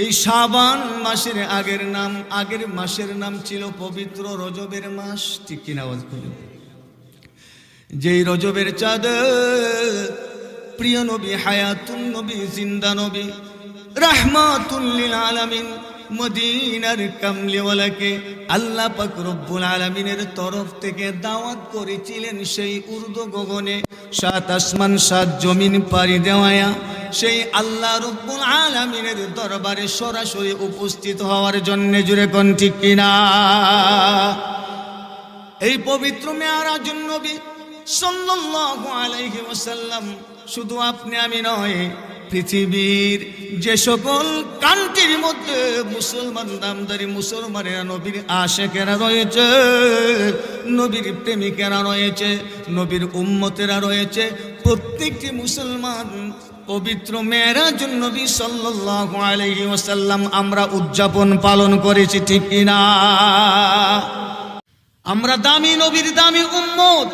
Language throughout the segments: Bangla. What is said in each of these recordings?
এই শাবান মাসের আগের মাসের নাম ছিল পবিত্র রজবের মাস। ঠিক কিনা আওয়াজ করুন। যেই রজবের চাঁদ প্রিয় নবী, হায়াতুন নবী, জিন্দা নবী, রাহমাতুল লিল আলামিন, মদিনার কামলিওয়ালাকে আল্লাহ পাক রব্বুল আলামিনের তরফ থেকে দাওয়াত করেছিলেন সেই উর্দু গগনে, সাত আসমান সাত জমিন পাড়ি দেওয়ায়া সেই আল্লাহ রব্বুল আলামিনের দরবারে সরাসরি উপস্থিত হওয়ার জন্য। জুড়ে কোন ঠিক কিনা? এই পবিত্র মেরাজুন নবী সাল্লাল্লাহু আলাইহি ওয়াসাল্লাম শুধু আপনি আমি নয়, পৃথিবীর যে সকল কান্ট্রির মধ্যে মুসলমান নামধারী মুসলমানেরা, নবীর আশেকেরা রয়েছে, নবীর প্রেমিকেরা রয়েছে, নবীর উম্মতেরা রয়েছে, প্রত্যেকটি মুসলমান পবিত্র মেরাজুন নবী সাল্লাল্লাহু আলাইহি ওয়াসাল্লাম আমরা উদযাপন পালন করেছি। ঠিক কিনা? আমরা দামি নবীর দামি উম্মত,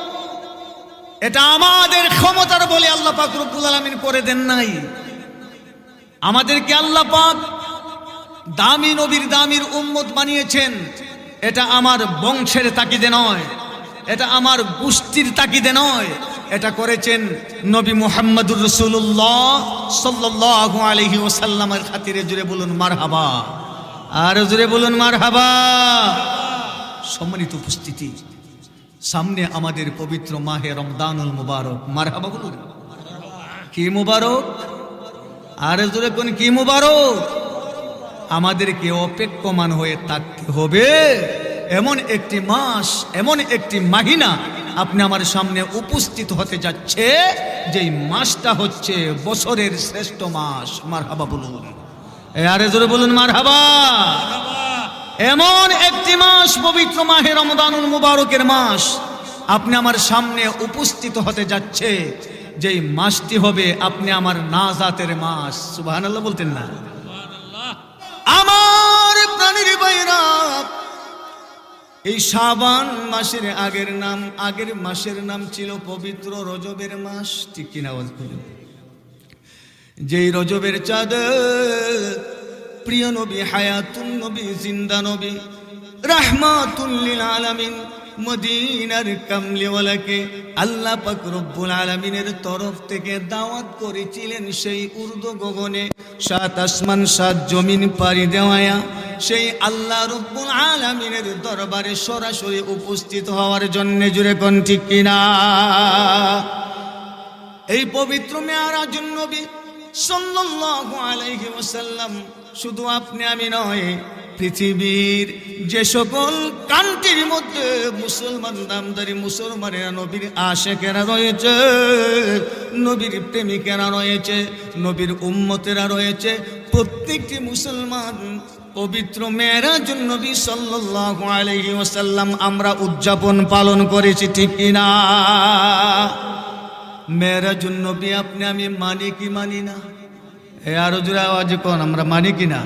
এটা আমাদের ক্ষমতার বলে আল্লাহ পাক রব্বুল আলামিন করে দেন নাই। আমাদেরকে আল্লাহ পাক দামি নবীর দামির উম্মত বানিয়েছেন। এটা আমার বংশের তাকিদে নয়, এটা আমার গোষ্ঠীর তাকিদে নয়, এটা করেছেন নবী মুহাম্মদুর রাসূলুল্লাহ সাল্লাল্লাহু আলাইহি ওয়াসাল্লামের খাতিরে। জুড়ে বলুন মারহাবা, আর জুড়ে বলুন মারহাবা। সম্মানিত উপস্থিতি, সামনে আমাদের পবিত্র মাহে রমজানুল মুবারক। মারহাবা বলুন। কি মুবারক? আর জোরে কোন কি মুবারক? আমাদেরকে অপেক্ষমান হয়ে থাকতে হবে। এমন একটি মাস, এমন একটি মাহিনা আপনি আমার সামনে উপস্থিত হতে যাচ্ছে, যেই মাসটা হচ্ছে বছরের শ্রেষ্ঠ মাস। মারহাবা বলুন। আরে জোরে বলুন মারহাবা। এমন একটি মাস, পবিত্র মাহে রমজানুল মুবারকের মাস আপনি আমার সামনে উপস্থিত হতে যাচ্ছে, যেই মাসটি হবে আপনি আমার নাজাতের মাস। সুবহানাল্লাহ বলতেন না? আমার প্রাণের ভাইরা, এই শাবান মাসের আগের মাসের নাম ছিল পবিত্র রজবের মাস। ঠিক কিনা আওয়াজ করুন। যেই রজবের চাঁদ প্রিয় নবী, হায়াতুন নবী, জিন্দা নবী, রাহমাতুল লিল আলামিন, মদিনার কামলিওয়ালাকে আল্লাহ পাক রব্বুল আলামিনের তরফ থেকে দাওয়াত করেছিলেন সেই উর্দু গগনে, সাত আসমান সাত জমিন পাড়ি দেওয়ায়া সেই আল্লাহ রব্বুল আলামিনের দরবারে সরাসরি উপস্থিত হওয়ার জন্য। জুড়ে কোন ঠিক কিনা? এই পবিত্র মেরাজুন নবী সাল্লাল্লাহু আলাইহি ওয়াসাল্লাম শুধু আপনি আমি নয়, পৃথিবীর যে সকল কান্ট্রির মধ্যে মুসলমান নামধারী মুসলমানেরা, নবীর আশেকেরা রয়েছে, নবীর প্রেমিকেরা রয়েছে, নবীর উম্মতেরা রয়েছে, প্রত্যেকটি মুসলমান পবিত্র মেরাজুন নবী সাল্লাল্লাহু আলাইহি ওয়াসাল্লাম আমরা উদযাপন পালন করেছি। ঠিক কিনা? মেরাজুন নবী আপনি আমি মানি কি মানি না? আরো জোরে আওয়াজ কোন, আমরা মানি কিনা?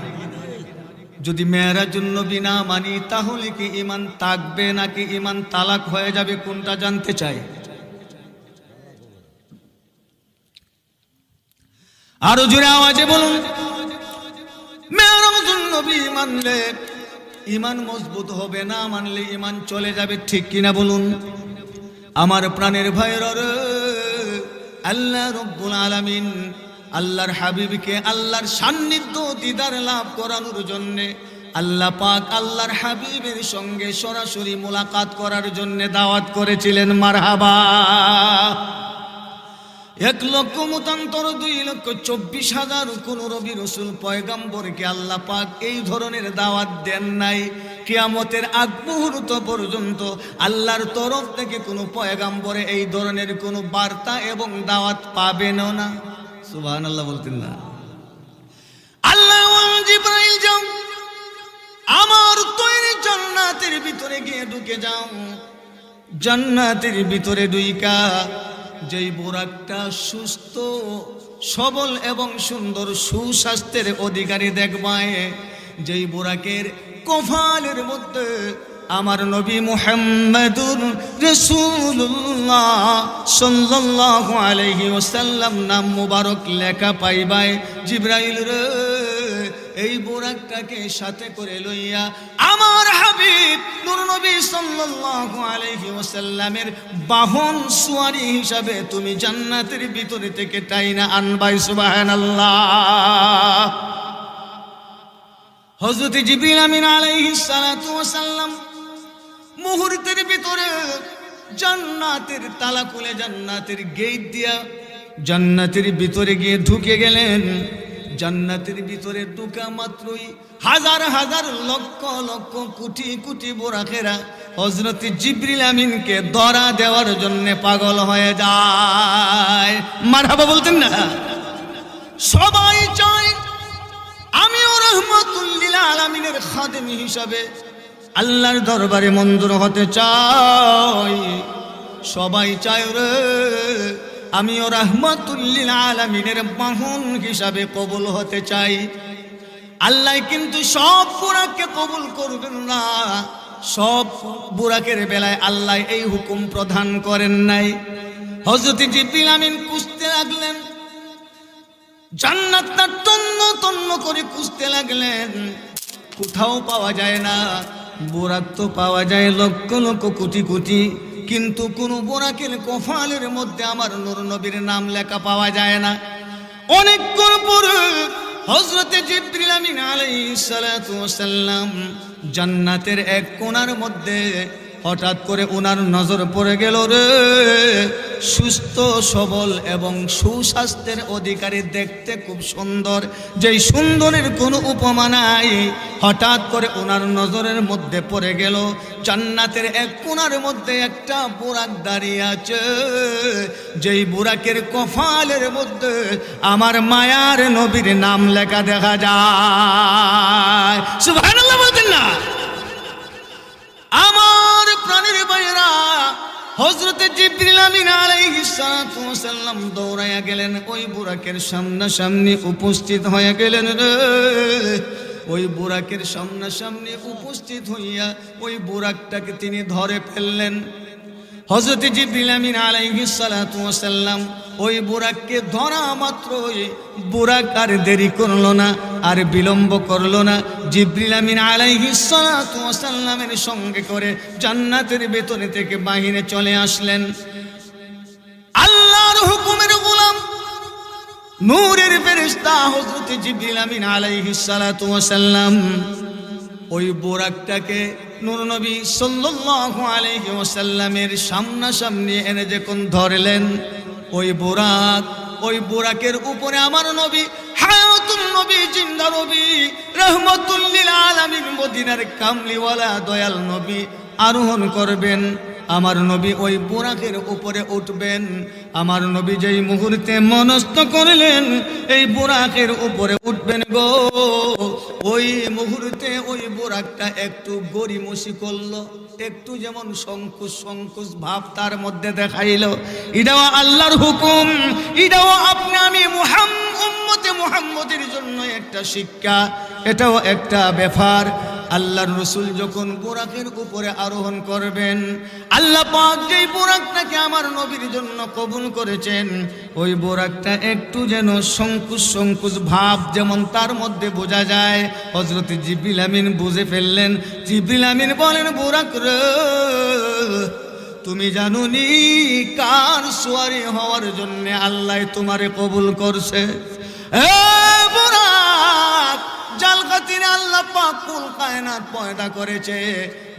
যদি মেরাজুন নবী না মানি তাহলে কি ঈমান থাকবে নাকি ঈমান তালাক হয়ে যাবে? কোনটা জানতে চাই? আরো জোরে আওয়াজে বলুন। মেরাজুন নবী মানলে ঈমান মজবুত হবে, না মানলে ঈমান চলে যাবে। ঠিক কিনা বলুন? আমার প্রাণের ভাইরা রে, আল্লাহ রব্বুল আলামিন আল্লাহর হাবিবকে আল্লাহর সান্নিধ্য দিদার লাভ করানোর জন্য আল্লাহ পাক আল্লাহর হাবিবের সঙ্গে সরাসরি মোলাকাত করার জন্য দাওয়াত করেছিলেন। মারহাবা। 1,27,24,000 কোন নবী রাসূল পয়গম্বরকে আল্লাহ পাক এই ধরনের দাওয়াত দেন নাই। কিয়ামতের আগ মুহূর্ত পর্যন্ত আল্লাহর তরফ থেকে কোনো পয়গম্বরে এই ধরনের কোনো বার্তা এবং দাওয়াত পাবেন না। সুবহানাল্লাহ বলতেন না? আল্লাহ জিবরাইল যাও, আমার তৈরি জান্নাতের ভিতরে গিয়ে ঢুকে যাও। জান্নাতের ভিতরে ঢুইকা যেই বুরাকটা সুস্থ সবল এবং সুন্দর সুস্বাস্থ্যের অধিকারী দেখবায়, যেই বুরাকের কফালের মধ্যে আমার নবী মুহাম্মদুর রাসূলুল্লাহ সাল্লাল্লাহু আলাইহি ওয়াসাল্লাম নাম মুবারক লেখা পাইবাই, জিবরাইল রে এই বুরাকটাকে সাথে করে লইয়া আমার হাবিব নূর নবী সাল্লাল্লাহু আলাইহি ওয়াসাল্লামের বাহন সুয়ারি হিসাবে তুমি জান্নাতের ভিতরে থেকে টাইনা আনবাই সুবহানাল্লাহ। হযরত জিবরিল আমিন আলাইহিস সালাতু ওয়াসাল্লাম মুহূর্তের ভিতরে জান্নাতের তালা খুলে জান্নাতের গেট দিয়া জান্নাতের ভিতরে গিয়ে ঢুকে গেলেন। জান্নাতের ভিতরে ঢুকা মাত্রই হাজার হাজার লক্ষ লক্ষ কোটি কোটি বুরাকেরা হযরত জিবরিল আমিনকে ধরা দেওয়ার জন্য পাগল হয়ে যায়। মারহাবা বলতেন না? সবাই চায় আমিও রাহমাতুল লিল আলামিনের খাদেম হিসাবে আল্লাহর দরবারে মঞ্জুর হতে চাই। সবাই চায় রে আমিও রাহমাতুল লিল আলামিনের বাহন হিসাবে কবুল হতে চাই। আল্লাহ কিন্তু সব বুরাককে কবুল করবেন না। সব বুরাকের বেলায় আল্লাহ এই হুকুম প্রদান করেন নাই। হযরত জিবরিল আমিন খুঁজতে লাগলেন, জান্নাতটা তন্ন তন্ন করে খুঁজতে লাগলেন, কোথাও পাওয়া যায় না। বুরাক তো পাওয়া যায় লক্ষ লক্ষ কোটি কোটি, কিন্তু কোন বুরাকের কফালের মধ্যে আমার নূর নবীর নাম লেখা পাওয়া যায় না। অনেকক্ষণ পরে হযরত জিবরিল আমিন আলাইহিস সালাতু ওয়াসাল্লাম জান্নাতের এক কোণার মধ্যে হঠাৎ করে ওনার নজর পড়ে গেল রে সুস্থ সবল এবং সুস্বাস্থ্যের অধিকারী, দেখতে খুব সুন্দর, যেই সুন্দরের কোনো উপমা নাই। হঠাৎ করে ওনার নজরের মধ্যে পড়ে গেল জান্নাতের এক কোণার মধ্যে একটা বুরাক দাঁড়িয়ে আছে, যেই বুরাকের কফালের মধ্যে আমার মায়ার নবীর নাম লেখা দেখা যায়। সুবহানাল্লাহ বলতেন না? আমার প্রাণের ভাইরা, হযরত জিবরিল আমিন আলাইহিস সালাতু ওয়াসাল্লাম দৌড়াইয়া গেলেন, ওই বুরাকের সামনাসামনি উপস্থিত হয়ে গেলেন রে। ওই বুরাকের সামনাসামনি উপস্থিত হইয়া ওই বুরাকটাকে তিনি ধরে ফেললেন। হযরত জিবরিল আমিন আলাইহিস সালাতু ওয়াসাল্লাম ওই বুরাককে ধরা মাত্রই বুরাক আর দেরি করলো না, আর বিলম্ব করলো না। জিবরিল আমিন আলাইহিস সালাতু ওয়াসাল্লামের সঙ্গে করে জান্নাতের ভেতরে থেকে বাহিরে চলে আসলেন। আল্লাহর হুকুমের গোলাম নূরের ফেরেশতা হযরত জিবরিল আমিন আলাইহিস সালাতু ওয়াসাল্লাম ওই বুরাকটাকে নূর নবী সাল্লাল্লাহু আলাইহি ওয়াসাল্লামের সামনাসামনি এনে যখন ধরলেন, ওই বুরাকের উপরে আমার নবী হায়াতুন নবী, জিন্দা নবী, রাহমাতুল লিল আলামিন, মদিনার কামলিওয়ালা দয়াল নবী আরোহণ করবেন। আমার নবী ওই বুরাকের উপরে উঠবেন। আমার নবী যেই মুহূর্তে মনস্থ করলেন এই বুরাকের উপরে উঠবেন গো, ওই মুহূর্তে ওই বুরাকটা একটু গড়িমসি করলো, একটু যেমন সংকোচ সংকোচ ভাব তার মধ্যে দেখাইল। এটাও আল্লাহর হুকুম, এটাও আপনি আমি উম্মতে মুহাম্মদের জন্য একটা শিক্ষা, এটাও একটা ব্যাপার। আল্লাহর রাসূল যখন বুরাকের উপরে আরোহণ করবেন, আল্লাহ পাক যেই বুরাকটাকে আমার নবীর জন্য কবুল করেছেন, ওই বুরাকটা একটু যেন সংকোচ সংকোচ ভাব যেমন তার মধ্যে বোঝা যায়। হযরত জিবরিল আমিন বুঝে ফেললেন। জিবরিল আমিন বলেন, বুরাক রে, তুমি জানোনি কার সওয়ারি হওয়ার জন্য আল্লাহ তোমারে কবুল করছে? বুরাক, যার খাতিরে আল্লাহ পাক কুল কায়নাত পয়দা করেছে,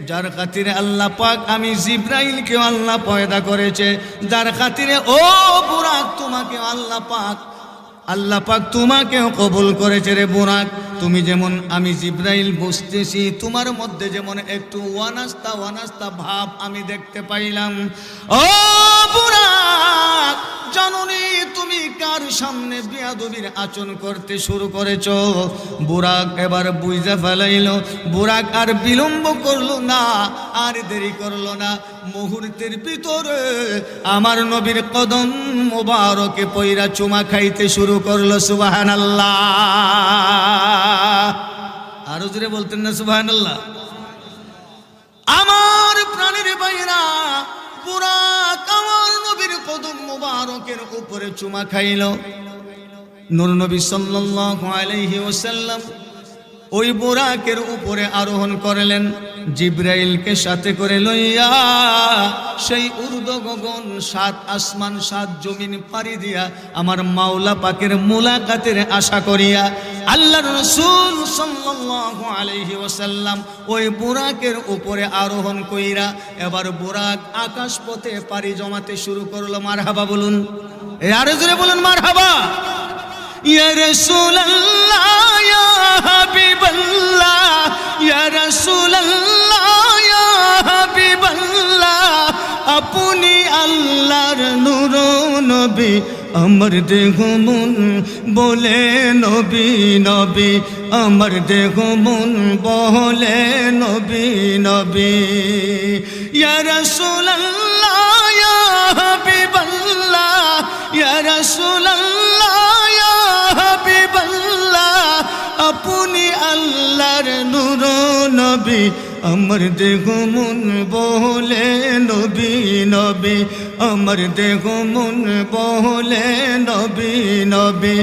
যার খাতিরে আল্লাহ পাক আমি জিবরাইলকে আল্লাহ পয়দা করেছে, যার খাতিরে ও বুরাক তোমাকে আল্লাহ পাক তোমাকেও কবুল করেছে রে বুরাক। তুমি যেমন আমি জিবরাইল বুঝতেছি, তোমার মধ্যে যেমন একটু ওয়ানাস্তা ভাব আমি দেখতে পাইলাম। ও বুরাক, জানোনি তুমি কার সামনে বেয়াদবির আচরণ করতে শুরু করেছ? বুরাক এবার বুঝা ফেলাইল। বুরাক আর বিলম্ব করলো না, আর দেরি করলো না। মুহূর্তের ভিতরে আমার নবীর কদম মোবারকে পয়রা চুমা খাইতে শুরু করলো। সুবহানাল্লাহ, আরো জোরে বলতেন না সুবহানাল্লাহ? আমার প্রাণের ভাইরা, বুরাক আমার নবীর কদম মোবারকের উপরে চুমা খাইল। নূর নবী সাল্লাল্লাহু আলাইহি ওয়াসাল্লাম ওই বোরাকের উপরে আরোহণ করলেন, জিব্রাইলকে সাথে করে লইয়া সেই ঊর্ধ্ব গগন, 7 আসমান 7 জমিন পাড়ি দিয়া আমার মাওলা পাকের মুলাকাতের আশা করিয়া আল্লাহর রাসূল সাল্লাল্লাহু আলাইহি ওয়াসাল্লাম ওই বোরাকের উপরে আরোহণ কইরা এবার বোরাক আকাশ পথে পাড়ি জমাতে শুরু করলো। মারহাবা বলুন, আরে জোরে বলুন মারহাবা। ইয়া রাসূলুল্লাহ ইয়া হাবিবাল্লাহ, ইয়া রাসূলুল্লাহ ইয়া হাবিবাল্লাহ, আপনি আল্লাহর নূর নবী, আমার দেহ মন বলে নবী নবী, আমার দেহ মন বলে নবী নবী। ইয়া রাসূলুল্লাহ ইয়া হাবিবাল্লাহ, ইয়া রাসূলুল্লাহ ইয়া হাবিবাল্লাহ, আপনি আল্লাহর নূর নবী, আমার দেহ মন বলে নবী নবী, আমার দেহ মন বলে নবী নবী।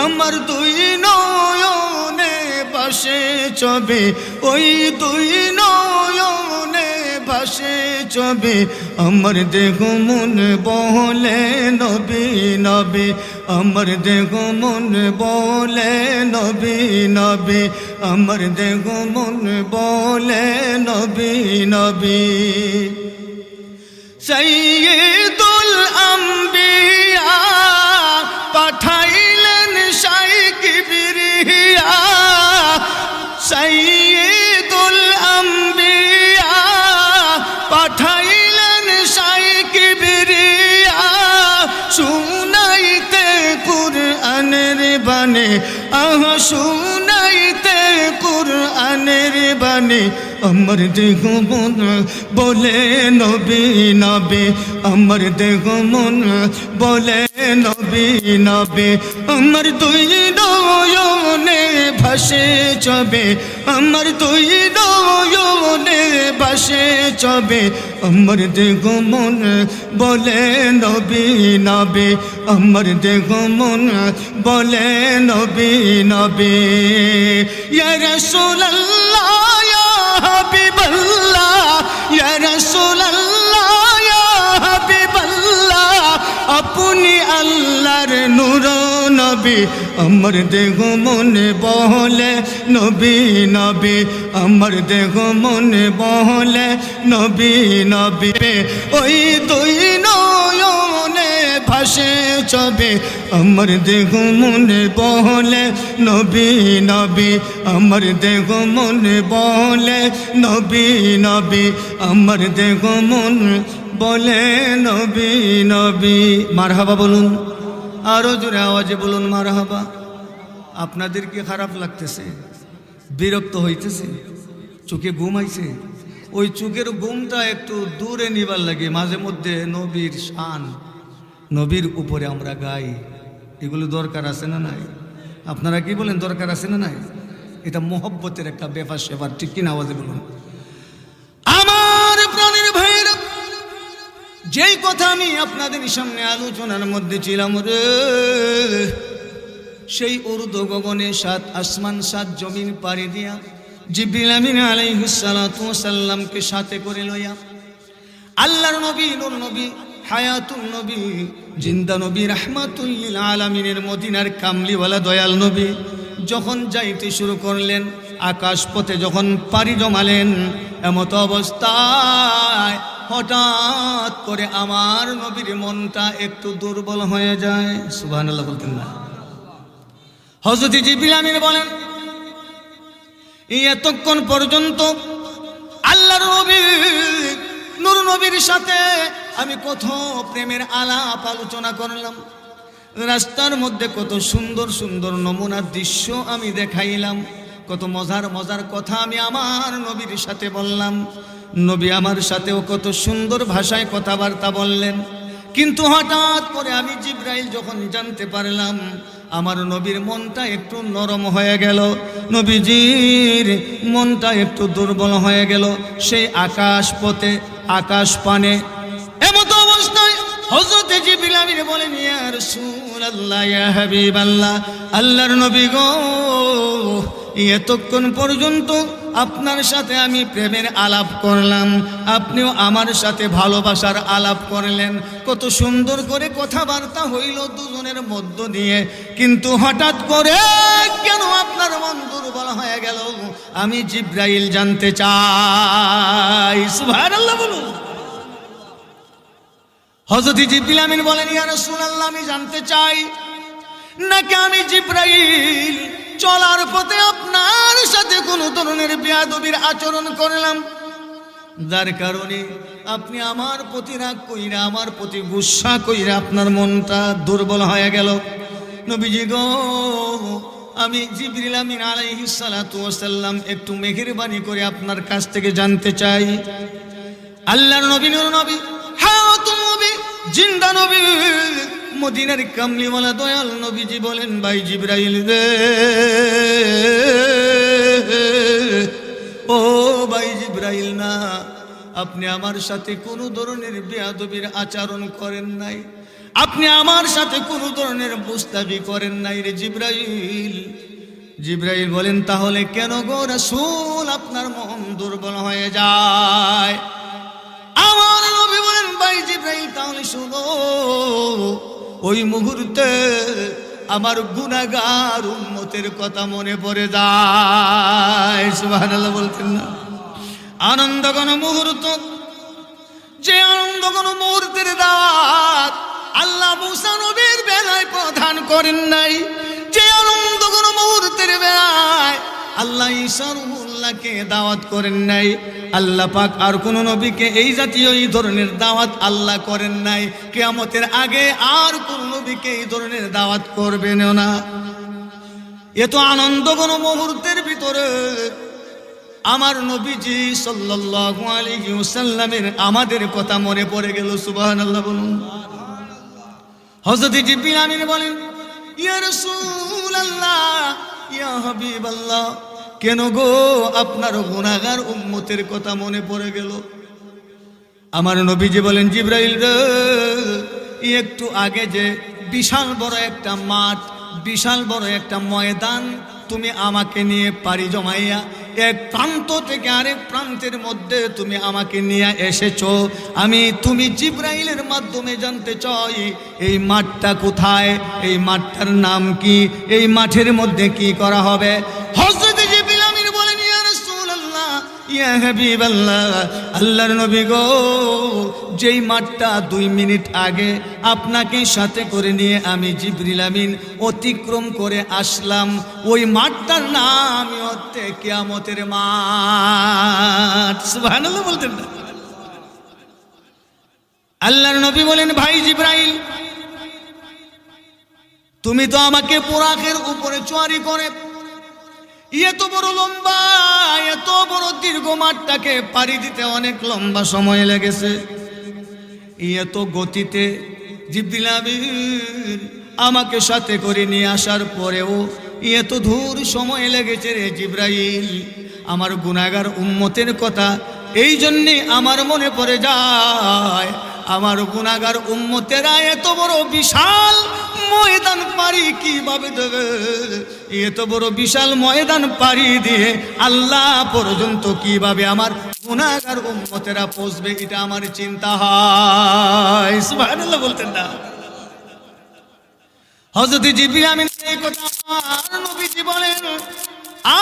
আমার দুই নয়নে ভাসে ছবি, ওই দুই নয়নে ভাসে ছবি, আমার দেহ মন বলে নবী নবী, আমার দেহ মন বলে নবী নবী, আমার দেহ মন বলে নবী নবী। সাইয়্যিদুল আম্বিয়া পাঠাইলেন শাই কিবরিয়া, সাইয়্যিদুল আম্বিয়া পাঠাইলেন শাই কিবরিয়া, শুনাইতে কুরআনের বাণী, আহা শুনাইতে কুরআনের বাণী, আমার দেহ মন বলে নবী নবী, আমার দেহ মন বলে নবী নবী। আমার দুই নয়নে ভাসে ছবি, আমার দুই নয়নে ভাসে ছবি, আমার দেহ মন বলে নবী নবী, আমার দেহ মন বলে নবী নবী। ইয়া রাসূলুল্লাহ ইয়া হাবিবাল্লাহ, ইয়া রাসূলুল্লাহ ইয়া হাবিবাল্লাহ, আপনি আল্লাহর নূর নবী, আমার দেহ মন বলে নবী নবী, আমার দেহ মন বলে নবী নবী। ওই দুই নয়নে ভাসে ছবি, আমার দেহ মন বলে নবী নবী, আমার দেহ মন বলে নবী নবী, আমার দেহ মন বলে নবী নবী। মারহাবা বলুন, আরো জোরে আওয়াজে বলুন মারহাবা। আপনাদের কি খারাপ লাগতেছে, বিরক্ত হইতেছে, চোখে ঘুম আইছে? ওই চোখের ঘুমটা একটু দূরে নিবার লাগে। মাঝে মধ্যে নবীর শান, নবীর উপরে আমরা গাই, এগুলো দরকার আছে না নাই? আপনারা কি বলেন, দরকার আছে না নাই? এটা মোহব্বতের একটা ব্যাপার সেবার, ঠিক কিনা আওয়াজে বলুন। আমার প্রাণের ভাইরা, যেই কথা আমি আপনাদের সামনে আলোচনার মধ্যে ছিলাম রে, সেই ঊর্ধ্ব গগনে 7 আসমান 7 জমিন পাড়ি দিয়া জিবরিল আমিন আলাইহিস সালাতু ওয়াস সালামকে সাথে করে লইয়া আল্লাহর নবী, নূর নবী, হায়াতুন নবী, জিন্দা নবী, রাহমাতুল লিল আলামিনের মদিনার কামলিওয়ালা দয়াল নবী যখন যাইতে শুরু করলেন, আকাশ পথে যখন পাড়ি জমালেন, এমত অবস্থায় হঠাৎ করে আমার নবীর মনটা একটু দুর্বল হয়ে যায়। সুবহানাল্লাহ বলতেন না? হযরত জিবরিল আমিন বলেন, এতক্ষণ পর্যন্ত আল্লাহর নবী, নূর নবীর সাথে আমি কত প্রেমের আলাপ আলোচনা করলাম, রাস্তার মধ্যে কত সুন্দর সুন্দর নমুনার দৃশ্য আমি দেখাইলাম, কত মজার মজার কথা আমি আমার নবীর সাথে বললাম, নবী আমার সাথেও কত সুন্দর ভাষায় কথাবার্তা বললেন। কিন্তু হঠাৎ করে আমি জিবরাইল যখন জানতে পারলাম আমার নবীর মনটা একটু নরম হয়ে গেল, নবীজির মনটা একটু দুর্বল হয়ে গেল, সেই আকাশ পথে আকাশ পানে এমত অবস্থায় হযরত জিবরিল আমিন বলেন, ইয়া রাসূলুল্লাহ ইয়া হাবিবাল্লাহ, আল্লাহর নবী গো, এতক্ষণ পর্যন্ত আপনার সাথে আমি প্রেমের আলাপ করলাম, আপনিও আমার সাথে ভালোবাসার আলাপ করলেন, কত সুন্দর করে কথাবার্তা হইল দুজনের মধ্য দিয়ে, কিন্তু হঠাৎ করে কেন আপনার মন দুর্বল হয়ে গেল? আমি জিব্রাইল জানতে চাই। সুবহানাল্লাহ বলুন। হযরত জিবরিল আমিন বলেন, ইয়া রাসূলুল্লাহ, আমি জানতে চাই নাকি আমি জিব্রাইল চলার পথে আপনার সাথে কোনো ধরনের বেয়াদবির আচরণ করলাম, যার কারণে আপনি আমার প্রতি রাগ কইরা, আমার প্রতি গুসা কইরা আপনার মনটা দুর্বল হয়ে গেল। নবীজি গো, আমি জিবরিল আমিন আলাইহিস সালাতু ওয়াস সালাম একটু মেহেরবানি করে আপনার কাছ থেকে জানতে চাই। আল্লাহর নবী, নূর নবী, হায়াতুন নবী, জিন্দা নবী, মদিনার কামলিওয়ালা দয়াল নবীজি বলেন, ভাই জিবরাইল রে, ও ভাই জিবরাইল না, আপনি আমার সাথে কোনো ধরনের বেয়াদবির আচরণ করেন নাই, আপনি আমার সাথে কোনো ধরনের মুস্তাফি করেন নাই রে জিবরাইল। জিবরাইল বলেন, তাহলে কেন গো রাসূল আপনার মন দুর্বল হয়ে যায়? আমার নবী বলেন, ভাই জিবরাইল তাহলে শুনো, ওই মুহূর্তে আমার গুনাহগার উম্মতের কথা মনে পড়ে যায়। সুবহানাল্লাহ বলতেন না? আনন্দঘন মুহূর্ত, যে আনন্দঘন মুহূর্তের দাওয়াত আল্লাহ মুসা নবীর বেলায় প্রদান করেন নাই, যে আনন্দঘন মুহূর্তের বেলায় আল্লাহ ঈসা রূহুল্লাহকে দাওয়াত করেন নাই, আল্লাহ পাক আর কোন নবীকে এই জাতীয় এই ধরনের দাওয়াত আল্লাহ করেন নাই, কিয়ামতের আগে আর কোন নবীকে এই ধরনের দাওয়াত করবেন না। এত আনন্দঘন মুহূর্তের ভিতরে আমার নবীজি সাল্লাল্লাহু আলাইহি ওয়াসাল্লামের আমাদের কথা মনে পড়ে গেল। সুবহানাল্লাহ বলুন। হযরত জিবরিল আমিন বলেন, ইয়া রাসূলুল্লাহ, ইয়া হাবিবাল্লাহ, কেন গো আপনার গুনাহগার উম্মতের কথা মনে পড়ে গেল? আমার নবীজি বলেন, জিবরাইল রে, একটু আগে যে বিশাল বড় একটা মাঠ, বিশাল বড় একটা ময়দান তুমি আমাকে নিয়ে পাড়ি জমাইয়া এক প্রান্ত থেকে আরেক প্রান্তের মধ্যে তুমি আমাকে নিয়ে এসেছো, তুমি জিবরাইলের মাধ্যমে জানতে চাই এই মাঠটা কোথায়, এই মাঠটার নাম কি, এই মাঠের মধ্যে কি করা হবে? হযরত জিবরিল আমিন বলেন, ইয়া রাসূলুল্লাহ, ইয়া হাবিবাল্লাহ, আল্লাহর নবী গো, যেই মাঠটা 2 মিনিট আগে আপনাকে সাথে করে নিয়ে আমি জিবরিল আমিন অতিক্রম করে আসলাম, ওই মাঠটার নামই হচ্ছে কিয়ামতের মাঠ। সুবহানাল্লাহ বলতেন না? আল্লাহর নবী বলেন, ভাই জিবরাইল, তুমি তো আমাকে পোরাকের উপরে চুয়ারি করে এত বড় লম্বা, এত বড় দীর্ঘ মাঠটাকে পাড়ি দিতে অনেক লম্বা সময় লেগেছে, এত গতিতে জিবরিল আমিন আমাকে সাথে করে নিয়ে আসার পরেও এত দূর সময় লেগেছে রে জিবরাইল, আমার গুনাহগার উম্মতের কথা এই জন্যে আমার মনে পড়ে যায়, আমার গুনাহগার উম্মতেরা এত বড় বিশাল ময়দান পাড়ি কিভাবে দেবে, এত বড় বিশাল ময়দান পাড়ি দিয়ে আল্লাহ পর্যন্ত কিভাবে আমার গুনাহগার উম্মতেরা পৌঁছবে, এটা আমার চিন্তা হয়। সুবহানাল্লাহ বলতেন না? হযরত জিবরিল আমিন এই কথা আর নবীজি বলেন,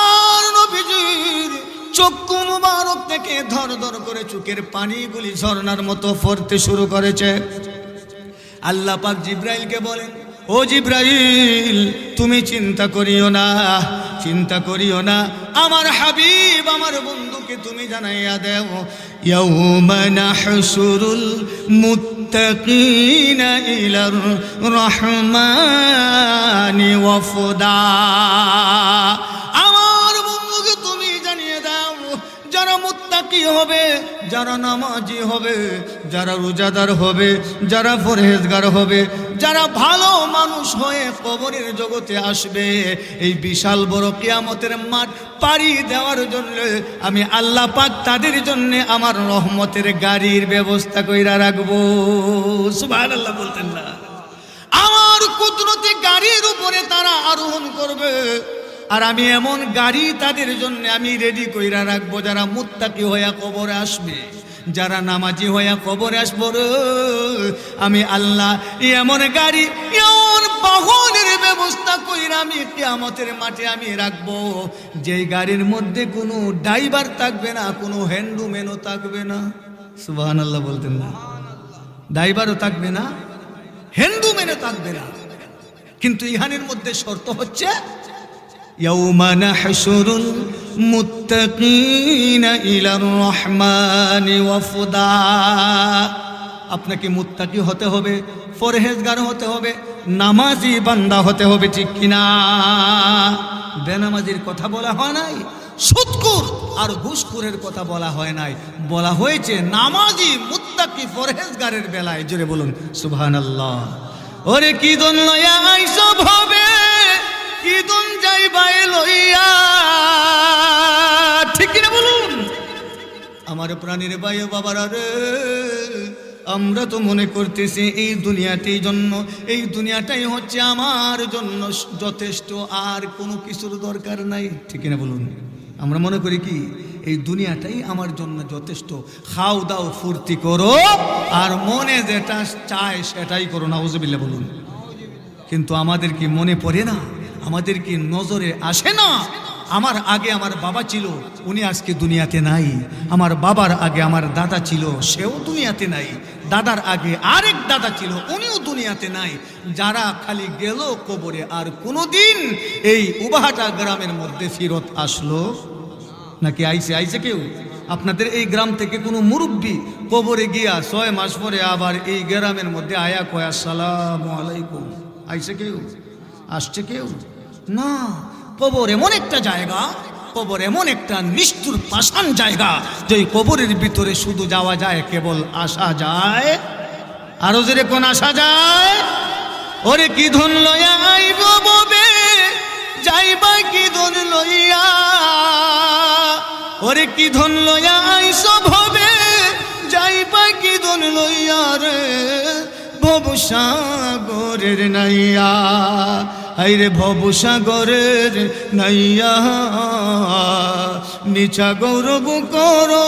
আর নবীজির চক্ষু মুবারক থেকে ধর ধর করে চোখের পানিগুলি ঝর্ণার মতো পড়তে শুরু করেছে। আল্লাহ পাক জিবরাইলকে বলেন, ও জিবরাইল, তুমি চিন্তা করিও না, চিন্তা করিও না, আমার হাবিব আমার বন্ধুকে তুমি জানাইয়া দেও, ইয়াউমা নাহশুরুল মুত্তাকিনা ইলার রহমানি ওয়াফদা, আমার বন্ধুকে তুমি জানিয়ে দাও, যারা মুত্তাকি হবে, যারা নামাজি হবে, যারা রোজাদার হবে, যারা পরহেজগার হবে, যারা ভালো মানুষ হয়ে কবরের জগতে আসবে, এই বিশাল বড় কিয়ামতের মাঠ পাড়ি দেওয়ার জন্য আমি আল্লাহ পাক তাদের জন্য আমার রহমতের গাড়ির ব্যবস্থা কইরা রাখবো। সুবহানাল্লাহ বলতেন না? আমার কুদরতি গাড়ির উপরে তারা আরোহণ করবে, আর আমি এমন গাড়ি তাদের জন্য আমি রেডি কইরা রাখবো, যারা মুত্তাকি হইয়া কবরে আসবে, যারা নামাজি হইয়া কবরে আসবো রে, আমি আল্লাহ এমন গাড়ি এমন বাহনের ব্যবস্থা কইরা আমি কিয়ামতের মাঠে আমি রাখবো, যেই গাড়ির মধ্যে কোনো ড্রাইভার থাকবে না, কোনো হ্যান্ডম্যানও থাকবে না। সুবহানাল্লাহ বলতেন না? ড্রাইভারও থাকবে না, হ্যান্ডম্যানও থাকবে না। কিন্তু ইহানের মধ্যে শর্ত হচ্ছে ইয়াউমা নাহশুরুল মুত্তাকিনা ইলার রহমানি ওয়াফদা। আপনাকে মুত্তাকি হতে হবে, পরহেজগার হতে হবে, নামাজি বান্দা হতে হবে, ঠিক কিনা? বেনামাজির কথা বলা হয় নাই, সুদখোর আর ঘুষখোরের কথা বলা হয় নাই, বলা হয়েছে নামাজি মুত্তাকি পরহেজগারের বেলায়। জোরে বলুন সুবহানাল্লাহ। ওরে কি দন লয়া আইসব হবে, কি দন যাইবাই লইয়া, ঠিক কিনা বলুন? আমার প্রাণীর ভাই ও বাবারা রে, আমরা তো মনে করতেছি এই দুনিয়াটাই জন্য, এই দুনিয়াটাই হচ্ছে আমার জন্য যথেষ্ট, আর কোনো কিছুর দরকার নাই, ঠিক কিনা বলুন? আমরা মনে করি কি এই দুনিয়াটাই আমার জন্য যথেষ্ট, খাও দাও ফুর্তি করো আর মনে যেটা চায় সেটাই করো, নাউজুবিল্লাহ বলুন। কিন্তু আমাদের কি মনে পড়ে না, আমাদের কি নজরে আসে না, আমার আগে আমার বাবা ছিল, উনি আজকে দুনিয়াতে নাই, আমার বাবার আগে আমার দাদা ছিল, সেও দুনিয়াতে নাই, দাদার আগে আরেক দাদা ছিল, উনিও দুনিয়াতে নাই, যারা খালি গেল কবরে আর কোনোদিন এই উবাহাটা গ্রামের মধ্যে ফিরত আসলো নাকি? আইছে কেউ? আপনাদের এই গ্রাম থেকে কোনো মুরব্বী কবরে গিয়া 6 মাস পরে আবার এই গ্রামের মধ্যে আয়া কয় আসসালামু আলাইকুম, আইছে কেউ? আসছে কেউ? না। কবর এমন একটা জায়গা, কবর এমন একটা নিষ্ঠুর পাষাণ জায়গা, যে কবরের ভিতরে শুধু যাওয়া যায়, কেবল আসা যায়। আরো জোরে কোন আসা যায়? ওরে কি ধন লইয়া আইব ববে, যাইবা কি ধন লইয়া, ওরে কি ধন লইয়া আইসব হবে, যাইবা কি ধন লইয়া রে, ভবসাগরের নাইয়া, আইরে ভবসাগরের নাইয়া, নিচা গৌরব করো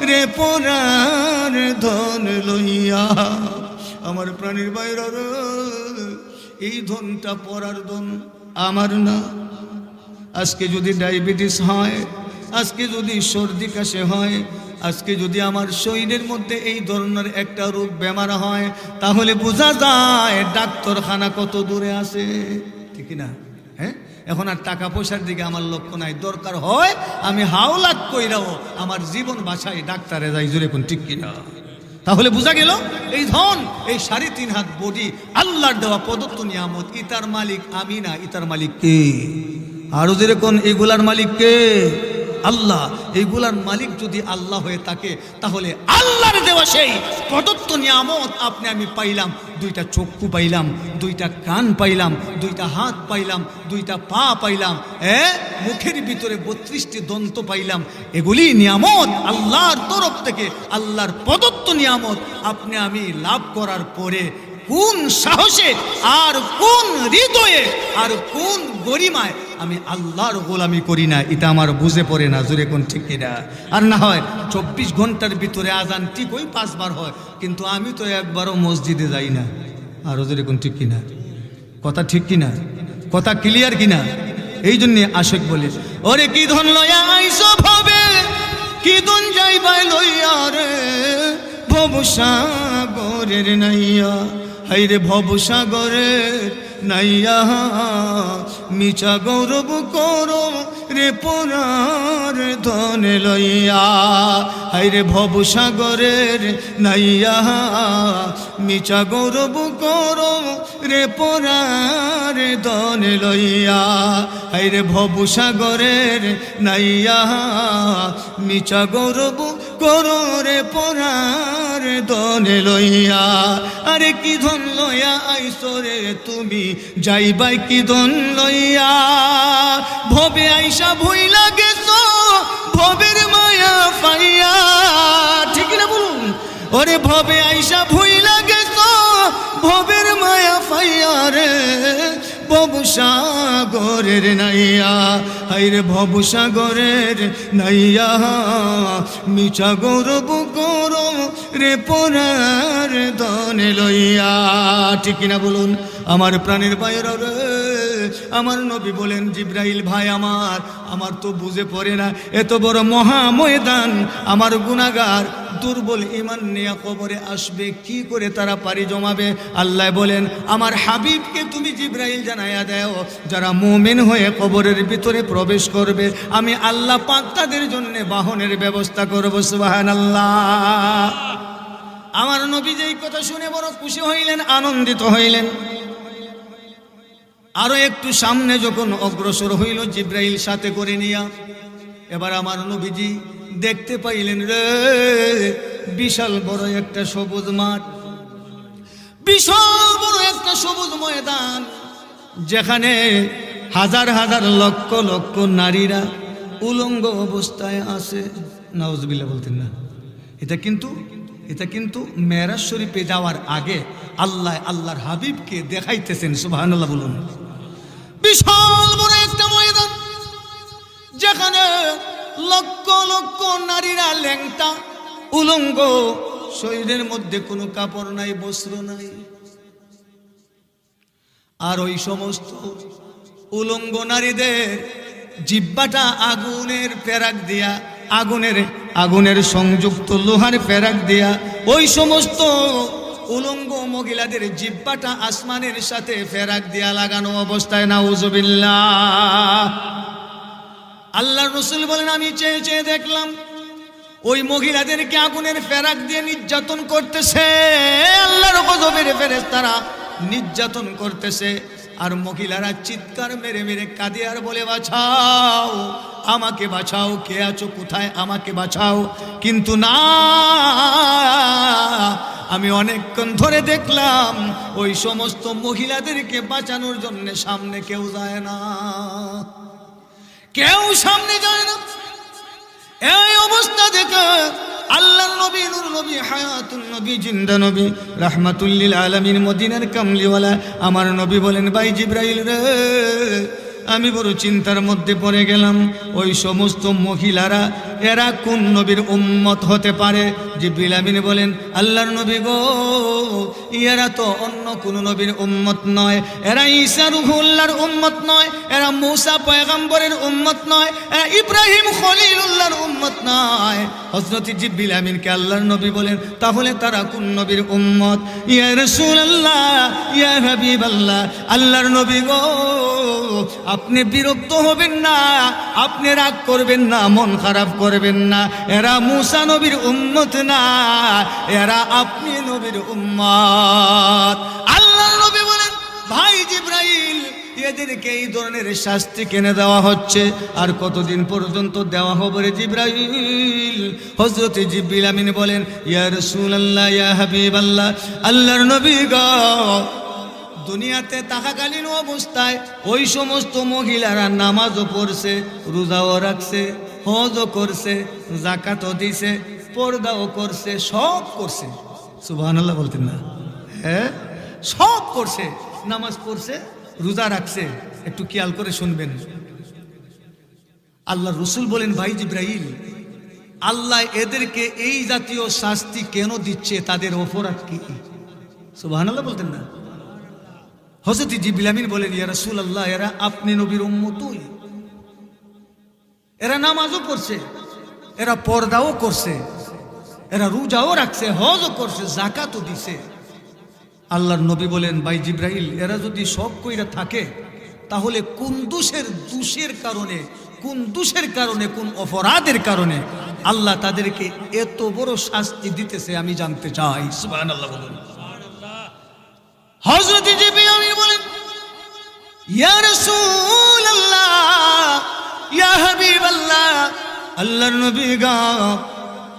রে পরার ধন লইয়া। আমার প্রাণীর বাইরে এই ধনটা পরার ধন আমার না। আজকে যদি ডায়াবেটিস হয়, আজকে যদি সর্দি কাশি হয়, আজকে যদি আমার শরীরের মধ্যে এই ধরনের একটা রোগ বেমার হয়, তাহলে বোঝা যায় ডাক্তারখানা কত দূরে আছে, ঠিক না? হ্যাঁ, এখন আর টাকা পয়সার দিকে আমার লক্ষ্য নাই, দরকার হয় আমি হাওলাত কইরাও আমার জীবন বাঁচাই ডাক্তারে যাই, জোরে কোন ঠিক কিনা? তাহলে বোঝা গেল এই ধন, এই 3.5 হাত বডি আল্লাহর দেওয়া প্রদত্ত নিয়ামত, ইতার মালিক আমি না, ইতার মালিক কে? আরো জোরে কোন এগুলার মালিক কে? আল্লাহ। এইগুলার মালিক যদি আল্লাহ হয়ে থাকে, তাহলে আল্লাহর দেওয়া সেই প্রদত্ত নিয়ামত আপনি আমি পাইলাম, 2টা চক্ষু পাইলাম, 2টা কান পাইলাম, 2টা হাত পাইলাম, 2টা পা পাইলাম, মুখের ভিতরে 32টি দন্ত পাইলাম। এগুলি নিয়ামত আল্লাহর তরফ থেকে, আল্লাহর প্রদত্ত নিয়ামত। আপনি আমি লাভ করার পরে কোন সাহসে আর কোন হৃদয়ে আর কোন গরিমায় আমি আল্লাহর গোলামি করি না, এটা আমার বুঝে পড়ে না, জোরে কোন ঠিক কিনা? আর না হয় 24 ঘন্টার ভিতরে আজান ঠিক ওই 5 বার হয়, কিন্তু আমি তো একবারও মসজিদে যাই না। আরো জোরে কোন ঠিক কিনা? কথা ঠিক কিনা? কথা ক্লিয়ার কিনা? এই জন্য আশেক বলে, ওরে কি ধন লইয়া আইসব হবে, কি ধন যাইবাই লইয়া রে, ভবসাগরের নাইয়া, হাইরে ভবসাগরের নাইয়া, মিছা গৌরব করো রে পরার ধন লইয়া, হাইরে ভবসাগরের নাইয়া, মিছা গৌরব করো রে পরার ধন লইয়া, হাইরে ভবসাগরের নাইয়া, মিছা গৌরব করো রে পরার ধন লইয়া। আরে কি ধন লইয়া আইসো রে তুমি, যাইবাই কি ধন লইয়া, ভবে আইসা ভুইলা গেছো ভবের মায়া পাইয়া, ঠিক না বলুন? ওরে ভবে আইসা ভুইলা গেছো ভবের মায়া পাইয়া রে, ভবসাগর সাগরের নাইয়া, হাইরে ভবসাগরের নাইয়া, মিছা গৌরব করো রে পরার ধনে লইয়া। ঠিক কিনা বলুন আমার প্রাণের বাইরে রে। আমার নবী বলেন জিব্রাইল ভাই আমার তো বুঝে পড়ে না, এত বড় মহা ময়দান, আমার গুনাহগার দুর্বল ঈমান নিয়ে কবরে আসবে, কি করে তারা পাড়ি জমাবে? আল্লাহ বলেন আমার হাবিবকে তুমি জিব্রাইল জানাইয়া দাও, যারা মুমিন হয়ে কবরের ভিতরে প্রবেশ করবে আমি আল্লাহ পাক তাদের জন্য বাহনের ব্যবস্থা করব। সুবহানাল্লাহ। আমার নবী যেই কথা শুনে বড় খুশি হইলেন, আনন্দিত হইলেন। আরো একটু সামনে যখন অগ্রসর হইল জিব্রাইল সাথে করে নিয়া, এবার আমার নবীজি দেখতে পাইলেন রে বিশাল বড় একটা সবুজ মাঠ, বিশাল বড় একটা সবুজ ময়দান, যেখানে হাজার হাজার লক্ষ লক্ষ নারীরা উলঙ্গ অবস্থায় আছে। নাউজুবিল্লাহ বলতেন না। এটা কিন্তু মেরাজ শরীফে যাওয়ার আগে আল্লাহর হাবিবকে দেখাইতেছেন। সুবহানাল্লাহ বলুন। বিশাল বড় একটা ময়দান, যেখানে লক্ষ লক্ষ নারীরা ল্যাংটা উলঙ্গ, শরীরের মধ্যে কোনো কাপড় নাই, বস্ত্র নাই। আর ওই সমস্ত উলঙ্গ নারীদের জিহ্বাটা আগুনের পেরাক দিয়া, আগুনের সংযুক্ত লোহার পেরাক দিয়া ওই সমস্ত উলঙ্গ মহিলাদের জিহ্বাটা আসমানের সাথে পেরাক দিয়া লাগানো অবস্থায়। নাউজুবিল্লাহ। আল্লাহর রাসূল বলেন আমি চেয়ে চেয়ে দেখলাম ওই মহিলাদেরকে আগুনের পেরাক দিয়ে নির্যাতন করতেছে, আল্লাহর গজবের ফেরেশতারা নির্যাতন করতেছে। আর মহিলারা চিৎকার মেরে মেরে কাঁদে আর বলে বাঁচাও, আমাকে বাঁচাও, কে আছো কোথায়, আমাকে বাঁচাও। কিন্তু না, আমি অনেকক্ষণ ধরে দেখলাম ওই সমস্ত মহিলাদেরকে বাঁচানোর জন্য সামনে কেউ যায় না, কেউ সামনে যায় না। এই অবস্থা দেখে আল্লাহর নবী, নূর নবী, হায়াতুন নবী, জিন্দা নবী, রাহমাতুল লিল আলামিন, মদিনার কামলিওয়ালা আমার নবী বলেন ভাই জিব্রাইল রে, আমি বড় চিন্তার মধ্যে পড়ে গেলাম। ওই সমস্ত মহিলারা এরা কোন নবীর উম্মত হতে পারে? জিবরিল আমিন বলেন আল্লাহর নবী গো, এরা তো অন্য কোন নবীর উম্মত নয়, এরা ঈসা রূহুল্লাহর উম্মত নয়, এরা মূসা পয়গম্বরের উম্মত নয়, এরা ইব্রাহিম খলিলুল্লাহর উম্মত নয়। হযরত জিবরিল আমিনকে আল্লাহর নবী বলেন তাহলে তারা কোন নবীর উম্মত? ইয়া রাসূলুল্লাহ, ইয়া হাবিবাল্লাহ, আল্লাহর নবী গো, আপনি বিরক্ত হবেন না, আপনি রাগ করবেন না, মন খারাপ করবেন না, এরা মূসা নবীর উম্মত না, এরা আপনি নবীর উম্মত। আল্লাহর নবী বলেন ভাই জিব্রাইল, এদেরকে এই ধরনের শাস্তি কেনে দেওয়া হচ্ছে, আর কতদিন পর্যন্ত দেওয়া হবে রে জিব্রাইল? হযরত জিবরিল আমিন বলেন ইয়া রাসূলুল্লাহ, ইয়া হাবিবাল্লাহ, আল্লাহর নবী গো, দুনিয়াতে থাকাকালীন অবস্থায় ওই সমস্ত মহিলারা নামাজও পড়ছে, রোজাও রাখছে, হজও করছে, যাকাতও দিছে, পর্দাও করছে, সব করছে। সুবহানাল্লাহ বলতেন না? হ্যাঁ, সব করছে, নামাজ পড়ছে, রোজা রাখছে। একটু খেয়াল করে শুনবেন। আল্লাহ রাসূল বলেন ভাই জিব্রাইল, আল্লাহ এদেরকে এই জাতীয় শাস্তি কেন দিচ্ছে? তাদের অপরাধ কি? সুবহানাল্লাহ বলতেন না? হযরত জিবরিল আমিন বলেন ইয়া রাসূলুল্লাহ, এরা আপনি নবীর উম্মতই, এরা নামাজও পড়ছে, এরা পর্দাও করছে, এরা রোজাও রাখছে, হজও করছে, যাকাতও দিছে। আল্লাহর নবী বলেন ভাই জিব্রাইল, এরা যদি সব কইরা থাকে তাহলে কোন দোষের কারণে, কোন অপরাধের কারণে আল্লাহ তাদেরকে এত বড় শাস্তি দিতেছে আমি জানতে চাই। সুবহানাল্লাহ বলুন। হযরত জিবরিল আমিন বলেন ইয়া রাসূলুল্লাহ, ইয়া হাবিবাল্লাহ, আল্লাহর নবী গো,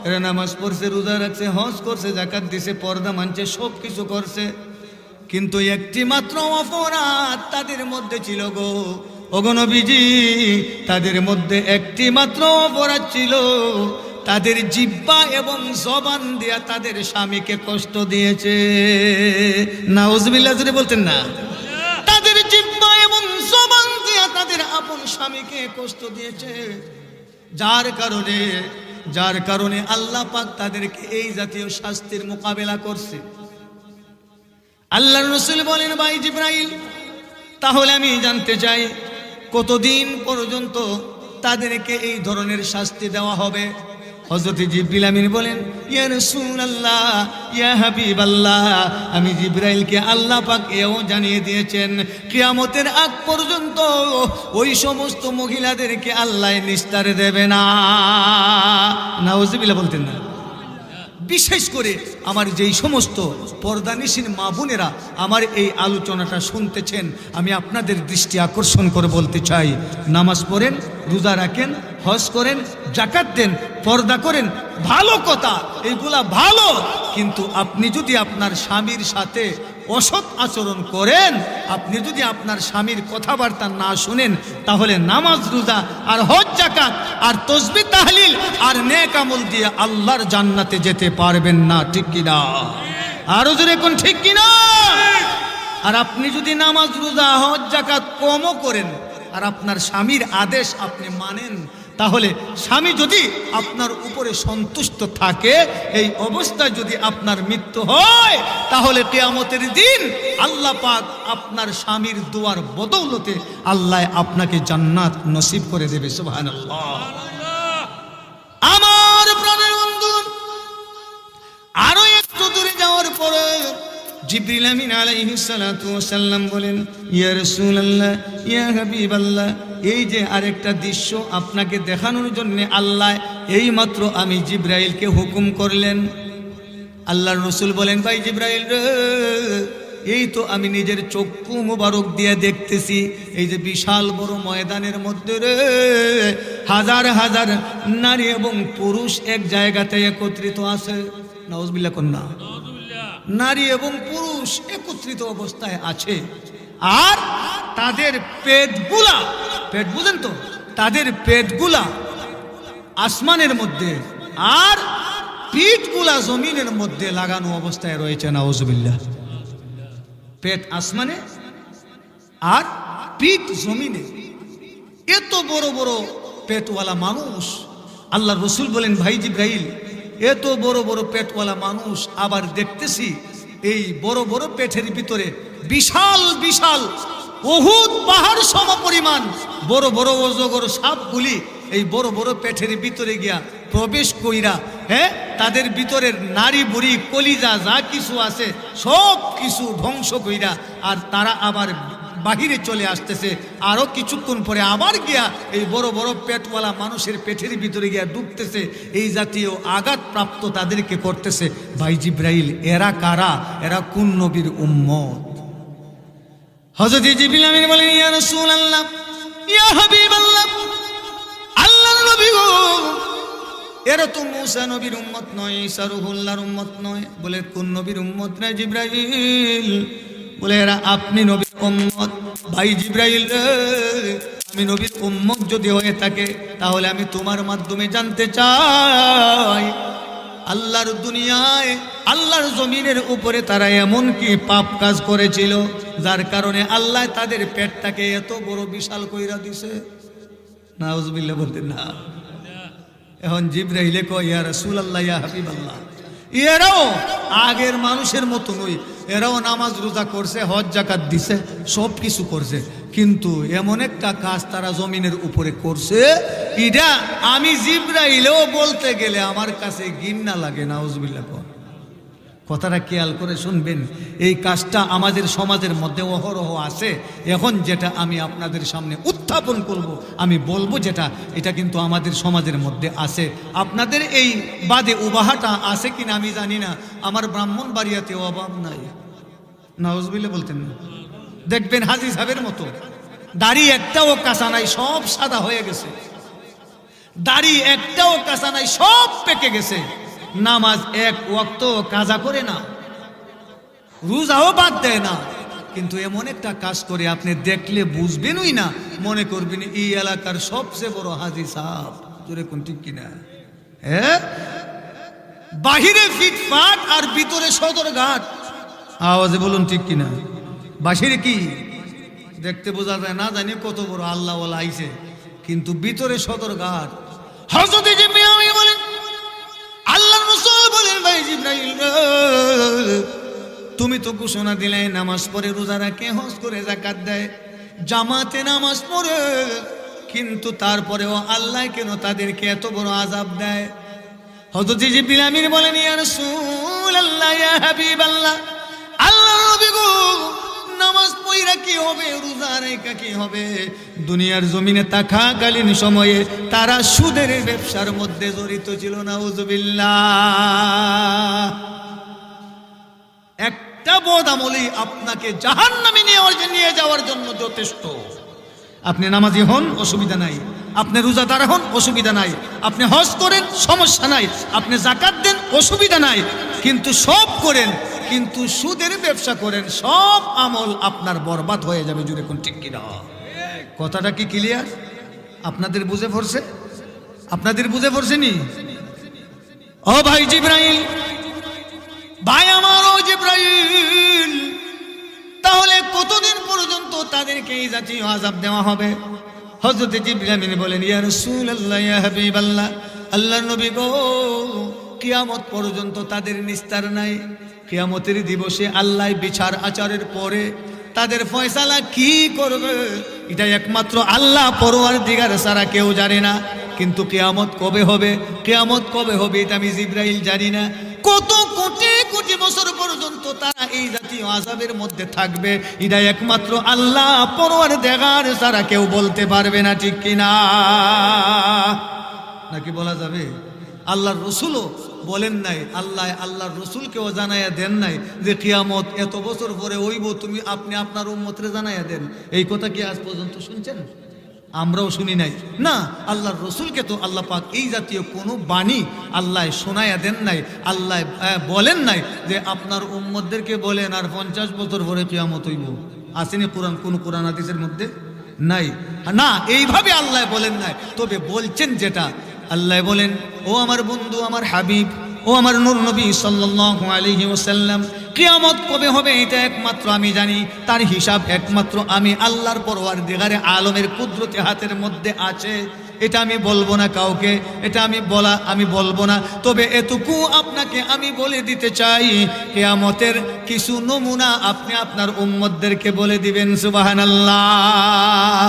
এরা নামাজ পড়ছে, রোজা রাখছে, হজ করছে, যাকাত দিছে, পর্দা মানছে, সব কিছু করছে, কিন্তু একটি মাত্র অপরাধ তাদের মধ্যে ছিল গো। ওগো নবীজি, তাদের মধ্যে একটি মাত্র অপরাধ ছিল, তাদের জিহ্বা এবং জবান দিয়া তাদের স্বামীকে কষ্ট দিয়েছে। নাউজুবিল্লাহ যদি বলতেন না? তাদের জিহ্বা এবং জবান দিয়া আপন স্বামীকে কষ্ট দিয়েছে, যার কারণে আল্লাহ পাক তাদেরকে এই জাতীয় শাস্তির মোকাবেলা করছে। আল্লাহর রাসূল বলেন, ভাই জিবরাইল, তাহলে আমি জানতে চাই কতদিন পর্যন্ত তাদেরকে এই ধরনের শাস্তি দেওয়া হবে? হযরত জিবরিল আমিন বলেন, ইয়া রাসূলুল্লাহ, ইয়া হাবিবাল্লাহ, আমি জিবরাইলকে আল্লাহ পাক এও জানিয়ে দিয়েছেন কিয়ামতের আগ পর্যন্ত ওই সমস্ত মহিলাদেরকে আল্লাহ নিস্তার দেবে না। নাউজুবিল্লাহ বলতেন না। বিশেষ করে আমার যেই সমস্ত পর্দানিশীন মা বোনেরা আমার এই আলোচনাটা শুনতেছেন, আমি আপনাদের দৃষ্টি আকর্ষণ করে বলতে চাই, নামাজ পড়েন, রোজা রাখেন, হজ করেন, যাকাত দেন, পর্দা করেন, ভালো কথা, এইগুলা ভালো। কিন্তু আপনি যদি আপনার স্বামীর সাথে অসৎ আচরণ করেন, আপনি যদি আপনার স্বামীর কথাবার্তা না শুনেন, তাহলে নামাজ, রোজা আর হজ, যাকাত আর তাসবিহ, তাহলিল আর নেক আমল দিয়ে আল্লাহর জান্নাতে যেতে পারবেন না। ঠিক কিনা? আরো জোরে কোন ঠিক কিনা? আর আপনি যদি নামাজ, রোজা, হজ, যাকাত কমও করেন আর আপনার স্বামীর আদেশ আপনি মানেন, তাহলে স্বামী যদি আপনার উপরে সন্তুষ্ট থাকে, এই অবস্থায় যদি আপনার মৃত্যু হয়, তাহলে কিয়ামতের দিন আল্লাহ পাক আপনার স্বামীর দোয়ার বদৌলতে আল্লাহ আপনাকে জান্নাত নসিব করে দেবে। সুবহানাল্লাহ। আমার প্রাণের বন্ধু, আরো একটু দূরে যাওয়ার পরে জিবরিল আমিন আলাইহিস সালাতু ওয়াস সালাম বলেন, ইয়া রাসূলুল্লাহ, ইয়া হাবিবাল্লাহ, এই যে আরেকটা দৃশ্য আপনাকে দেখানোর জন্য আল্লাহ এইমাত্র আমি জিবরাইলকে হুকুম করলেন। আল্লাহর রাসূল বলেন, ভাই জিবরাইল রে, এই তো আমি নিজের চক্ষু মুবারক দিয়ে দেখতেছি, এই যে বিশাল বড় ময়দানের মধ্যে রে হাজার হাজার নারী এবং পুরুষ এক জায়গাতে একত্রিত আছে। নাউজুবিল্লাহ কন্যা। নারী এবং পুরুষ একত্রিত অবস্থায় আছে, আর তাদের পেটগুলা, পেট বুঝেন তো, তাদের পেটগুলা আসমানের মধ্যে আর পিঠগুলা জমিনের মধ্যে লাগানো অবস্থায় রয়েছে। নাউজুবিল্লাহ। পেট আসমানে আর পিঠ জমিনে, এত বড় বড় পেটওয়ালা মানুষ। আল্লাহর রাসূল বলেন, ভাই জিবরাইল, এত বড় বড় পেটওয়ালা মানুষ, আবার দেখতেছি এই বড় বড় পেটের ভিতরে বিশাল বিশাল উহুদ পাহাড় সম পরিমাণ বড় বড় অজগর সাপগুলি এই বড় বড় পেটের ভিতরে গিয়া প্রবেশ কইরা, তাদের ভিতরের নারী বুড়ি কলিজা যা কিছু আছে সব কিছু ধ্বংস কইরা, আর তারা আবার বাহিরে চলে আসতেছে। আরো কিছুক্ষণ পরে আবার গিয়া এই বড় বড় পেটওয়ালা মানুষের পেটের ভিতরে গিয়া ডুবতেছে। এই জাতীয় আঘাত প্রাপ্ত তাদেরকে করতেছে। ভাই জিবরাইল, এরা কারা? এরা কোন নবীর উম্মত? হযরত জিবরিল আমিন বলেন, ইয়া রাসূলুল্লাহ, ইয়া হাবিবাল্লাহ, আল্লাহর নবী গো, এরা তো মুসা নবীর উম্মত নয়, ঈসা রূহুল্লাহর উম্মত নয়। বলে, কোন নবীর উম্মত রে জিবরাইল? বলে, এরা আপনি নবীর উম্মত। ভাই জিবরাইল, আমি নবীর উম্মত যদি হয়ে থাকে, তাহলে আমি তোমার মাধ্যমে জানতে চাই, আল্লাহর দুনিয়ায়, আল্লাহর জমিনের উপরে তারা এমন কি পাপ কাজ করেছিল যার কারণে আল্লাহ তাদের পেটটাকে এত বড় বিশাল কইরা দিছে? নাউজুবিল্লাহ বলতেন না। এখন জিবরাইলে কয়, ইয়া রাসূলুল্লাহ, ইয়া হাবিবাল্লাহ, এরাও আগের মানুষের মতো নয়, এরাও নামাজ রোজা করছে, হজ যাকাত দিছে, সব কিছু করছে, কিন্তু এমন একটা কাজ তারা জমিনের উপরে করছে, এটা আমি জিবরাইলেও বলতে গেলে আমার কাছে ঘৃণা লাগে। নাউজুবিল্লাহ। কথাটা খেয়াল করে শুনবেন, এই কাজটা আমাদের সমাজের মধ্যে অহরহ আছে। এখন যেটা আমি আপনাদের সামনে উত্থাপন করব, আমি বলবো যেটা, এটা কিন্তু আমাদের সমাজের মধ্যে আছে। আপনাদের এই বাদে উবাহাটা আছে কিনা আমি জানি না। আমার ব্রাহ্মণবাড়িয়াতে অভাব নাই। নাউজুবিল্লাহ বলতেন না। দেখবেন হাজী সাহেবের মতো দাড়ি একটাও কাঁচা নাই, সব সাদা হয়ে গেছে। দাড়ি একটাও কাঁচা নাই, সব পেকে গেছে। নামাজ এক ওয়াক্ত কাজা করে না, রোজাও বাদ দেয় না, কিন্তু এমন একটা কাজ করে আপনি দেখলে বুঝবেনই না, মনে করবেন এই এলাকার সবচেয়ে বড় হাজী সাহেব। জোরে কোন ঠিক কিনা? বাহিরে ফিটফাট আর ভিতরে সদরঘাট। আওয়াজে বলুন ঠিক কিনা? বাহিরে কি? দেখতে বোঝা যায় না জানি কত বড় আল্লাহ ওয়ালা আইছে, কিন্তু ভিতরে সদরঘাট। হযরত জিবরাইল বলেন, আল্লাহর রাসূল বলেন, ভাই জিবরাইল তুমি তো ঘোষণা দিলে নামাজ পড়ে, রোজা রাখে, হজ করে, যাকাত দেয়, জামাতে নামাজ পড়ে, কিন্তু তারপরেও আল্লাহ কেন তাদেরকে এত বড় আযাব দেয়? হযরত জিবরাইল আমিন বলেন, ইয়া রাসূলুল্লাহ, ইয়া হাবিবাল্লাহ, আল্লাহর নবী গো, নামাজ পড়া কি হবে, রোজা রাখা কি হবে? দুনিয়ার জমিনে থাকাকালীন সময়ে তারা সুদের ব্যবসার মধ্যে জড়িত ছিল। নাউযুবিল্লাহ। একটা বদআমলি আপনাকে জাহান্নামে নিয়ে যাওয়ার জন্য যথেষ্ট। আপনি নামাজি হন, অসুবিধা নাই। আপনি রোজাদার হন, অসুবিধা নাই। আপনি হজ করেন, সমস্যা নাই। আপনি যাকাত দেন, অসুবিধা নাই। কিন্তু সব করেন, কিন্তু সুদের ব্যবসা করেন, সব আমল আপনার বরবাদ হয়ে যাবে। জুড়ে কোন ঠিক কিনা? কথাটা কি ক্লিয়ার? আপনাদের বুঝে পড়ছে? আপনাদের বুঝে পড়ছেনি? ও ভাই জিবরাইল, ভাই আমার ও জিবরাইল, তাহলে কতদিন পর্যন্ত তাদেরকে এই জাতীয় আযাব দেওয়া হবে? হযরত জিবরাইল আমিন বলেন, ইয়া রাসূলুল্লাহ, ইয়া হাবিবাল্লাহ, আল্লাহর নবী গো, কিয়ামত পর্যন্ত তাদের নিস্তার নাই। কিয়ামতের দিবসে আল্লাহ বিচার আচারের পরে তাদের ফয়সালা কি করবে এটা একমাত্র আল্লাহ পরওয়ারদিগার ছাড়া কেউ জানে না। কিন্তু কিয়ামত কবে হবে, কিয়ামত কবে হবে এটা আমি জিবরাইল জানি না। কত কোটি কোটি বছর পর্যন্ত তারা এই জাতীয় আযাবের মধ্যে থাকবে এটা একমাত্র আল্লাহ পরওয়ারদিগার ছাড়া কেউ বলতে পারবে না। ঠিক কিনা? নাকি বলা যাবে? আল্লাহর রাসূলও বলেন নাই, আল্লাহর রাসূলকেও জানাইয়া দেন নাই যে কিয়ামত এত বছর পরে হইব, তুমি আপনি আপনার উম্মতরে জানাইয়া দেন। এই কথা কি আজ পর্যন্ত শুনছেন? আমরাও শুনি নাই। না, আল্লাহর রাসূলকে তো আল্লাহ পাক এই জাতীয় কোনো বাণী আল্লাহ শোনাইয়া দেন নাই। আল্লাহ বলেন নাই যে আপনার উম্মতদেরকে বলেন আর 50 বছর পরে কিয়ামত হইব। আসেনি কোরআন, কোন কোরআন হাদিসের মধ্যে নাই। না, এইভাবে আল্লাহ বলেন নাই। তবে বলছেন যেটা, আল্লাহ বলেন, ও আমার বন্ধু, আমার হাবিব, ও আমার নূর নবী সাল্লাল্লাহু আলাইহি ওয়াসাল্লাম, কিয়ামত কবে হবে এটা একমাত্র আমি জানি। তার হিসাব একমাত্র আমি আল্লাহর পরওয়ারদিগারে আলমের কুদরতে হাতের মধ্যে আছে। এটা আমি বলবো না কাউকে, এটা আমি বলবো না। তবে এটুকু আপনাকে আমি বলে দিতে চাই, কিয়ামতের কিছু নমুনা আপনি আপনার উম্মতদেরকে বলে দিবেন। সুবহানাল্লাহ।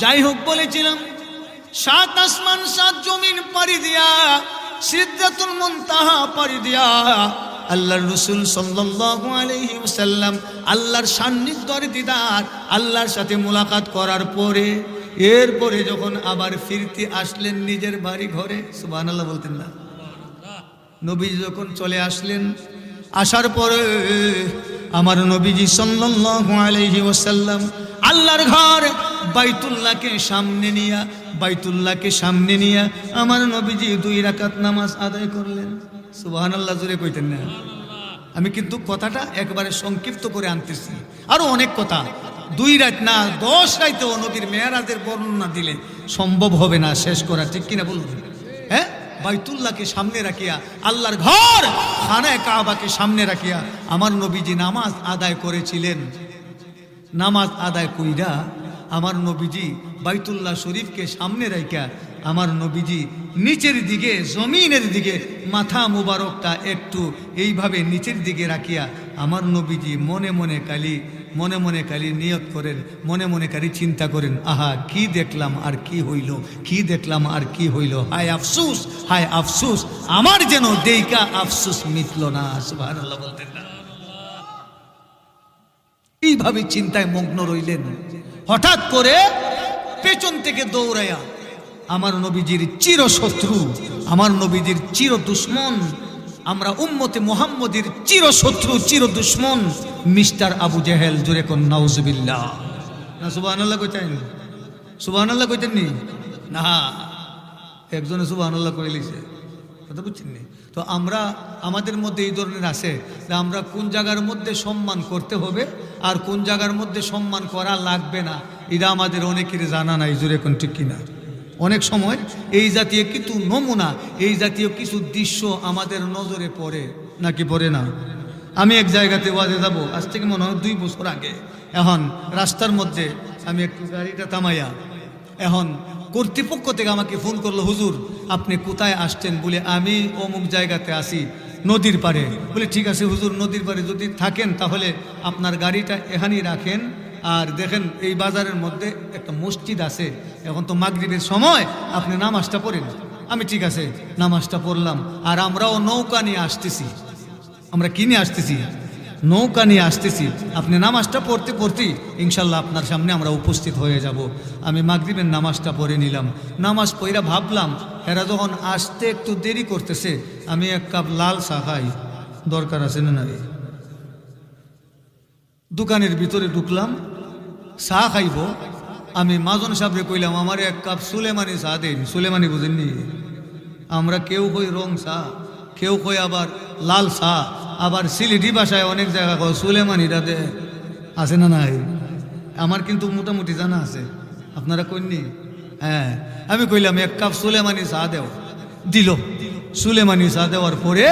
যাই হোক, বলেছিলাম 7 আসমান 7 জমিন পাড়ি দিয়া, সিদরাতুল মুনতাহা পাড়ি দিয়া আল্লাহর রাসূল সাল্লাল্লাহু আলাইহি ওয়াসাল্লাম আল্লাহর সান্নিধ্যের দিদার, আল্লাহর সাথে মুলাকাত করার পরে, এরপরে যখন আবার ফিরতে আসলেন নিজের বাড়ি ঘরে, সুবহানাল্লাহ বলতেন না? নবীজি যখন চলে আসলেন, আসার পরে আমার নবীজি সাল্লাল্লাহু আলাইহি ওয়াসাল্লাম আল্লাহর ঘর বাইতুল্লাহকে সামনে নিয়া আমার নবীজি 2 রাকাত নামাজ আদায় করলেন। সুবহানাল্লাহ জোরে কইতেন না? আমি কিন্তু কথাটা একবারে সংক্ষিপ্ত করে আনতেছি, আরো অনেক কথা। 2 রাত না 10 রাতেও নবীর মেরাজের বর্ণনা দিলে সম্ভব হবে না শেষ করা। ঠিক কিনা বলুন? হ্যাঁ, বাইতুল্লাহকে সামনে রাখিয়া, আল্লাহর ঘর খানায়ে কাবাকে সামনে রাখিয়া আমার নবীজি নামাজ আদায় করেছিলেন। নামাজ আদায় কইরা আমার নবীজি বাইতুল্লাহ শরীফকে সামনে রাখিয়া আমার নবীজি নিচের দিকে, জমিনের দিকে মাথা মুবারকটা একটু এইভাবে নিচের দিকে রাখিয়া আমার নবীজি মনে মনে খালি নিয়ত করেন, মনে মনে খালি চিন্তা করেন, আহা কি দেখলাম আর কি হইল, কি দেখলাম আর কি হইল, হায় আফসুস, হায় আফসুস, আমার যেন দেইকা আফসুস মিটল না। সুবহানাল্লাহ বলতেন না? এইভাবে চিন্তায় মগ্ন রইলেন। হঠাৎ করে পেছন থেকে দৌড়াইয়া আমার নবীজির চিরশত্রু, আমার নবীজির চির দুশ্মন, আমরা উম্মতে মুহাম্মদের চিরশত্রু, চির দুশ্মন মিস্টার আবু জেহেল, জোরে কোন নাউজুবিল্লাহ। না সুবহানাল্লাহ কইতেন? সুবহানাল্লাহ কইতেন নি? না, একজনে সুবহানাল্লাহ কই লিছে, কথা বুঝছেন নি? তো আমরা, আমাদের মধ্যে এই ধরনের আছে যে আমরা কোন জায়গার মধ্যে সম্মান করতে হবে আর কোন জায়গার মধ্যে সম্মান করা লাগবে না, এটা আমাদের অনেকের জানা নাই। জোরে কোন ঠিক কিনা? অনেক সময় এই জাতীয় কিছু নমুনা, এই জাতীয় কিছু দৃশ্য আমাদের নজরে পড়ে, নাকি পড়ে না? আমি এক জায়গাতে ওয়াজে যাব, আজ থেকে মনে হয় 2 বছর আগে। এখন রাস্তার মধ্যে আমি একটু গাড়িটা থামাইয়া, এখন কর্তৃপক্ষ থেকে আমাকে ফোন করলো, হুজুর আপনি কোথায় আসছেন? বলে আমি অমুক জায়গাতে আসি, নদীর পাড়ে। বলে ঠিক আছে হুজুর, নদীর পাড়ে যদি থাকেন তাহলে আপনার গাড়িটা এখানেই রাখেন, আর দেখেন এই বাজারের মধ্যে একটা মসজিদ আছে, এখন তো মাগরিবের সময়, আপনি নামাজটা পড়েন। আমি ঠিক আছে নামাজটা পড়লাম। আর আমরাও নৌকা নিয়ে আসতেছি। আমরা কি নিয়ে আসতেছি? নৌকা নিয়ে আসতেছি। আপনি নামাজটা পড়তে পড়তেই ইনশাল্লাহ আপনার সামনে আমরা উপস্থিত হয়ে যাব। আমি মাগরিবের নামাজটা পড়ে নিলাম। নামাজ পড়া ভাবলাম এরা যখন আসতে একটু দেরি করতেছে, আমি 1 কাপ লাল চা খাই, দরকার আছে না নাই? দোকানের ভিতরে ঢুকলাম, চা খাইব। আমি মাজন সাহেবরে কইলাম আমার 1 কাপ সুলেমানি চা দেন। সুলেমানি বুঝেননি? আমরা কেউ কই রং চা, কেউ কই আবার লাল চা, আবার সিলেটি ভাষায় অনেক জায়গা কয় সুলেমানিটা দে। আছে না নাই? আমার কিন্তু মোটামুটি জানা আছে, আপনারা কইনি? হ্যাঁ, আমি কইলাম 1 কাপ সুলেমানি চা দেও। দিল। সুলেমানি চা দেওয়ার পরে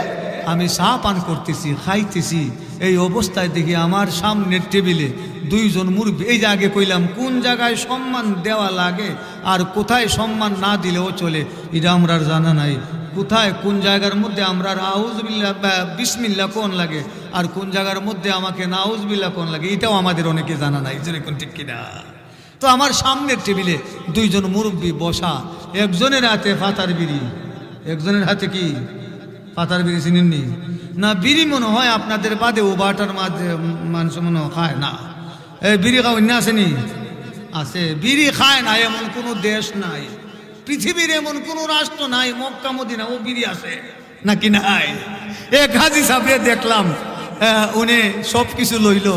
আমি চা পান করতেছি, খাইতেছি। এই অবস্থায় দেখি আমার সামনের টেবিলে 2 জন মুরব্বী। এই যে আগে কইলাম কোন জায়গায় সম্মান দেওয়া লাগে আর কোথায় সম্মান না দিলেও চলে, এটা আমরার জানা নাই। কোথায় কোন জায়গার মধ্যে আমরা আউযুবিল্লাহ বিসমিল্লাহ কোন লাগে আর কোন জায়গার মধ্যে আমাকে নাউযুবিল্লাহ কোন লাগে, এটাও আমাদের অনেকে জানা নাই। যেরকম ঠিক কিনা? তো আমার সামনের টেবিলে 2 জন মুরব্বী বসা, একজনের হাতে পাতার বিড়ি। একজনের হাতে কি? পাতার বিড়ি। চিনেননি না? বিড়ি মনে হয় আপনাদের বাদে ও বাটার মাঝে মানুষ মনে খায় না। এই বিড়ি খাওয়া অন্য আসেনি? আছে। বিড়ি খায় না এমন কোনো দেশ নাই, পৃথিবীর এমন কোন রাষ্ট্র নাই মক্কা মদিনা ও বিড়ি আছে নাকি নাই? এক হাজি সাহেব দেখলাম উনি সব কিছু লইল,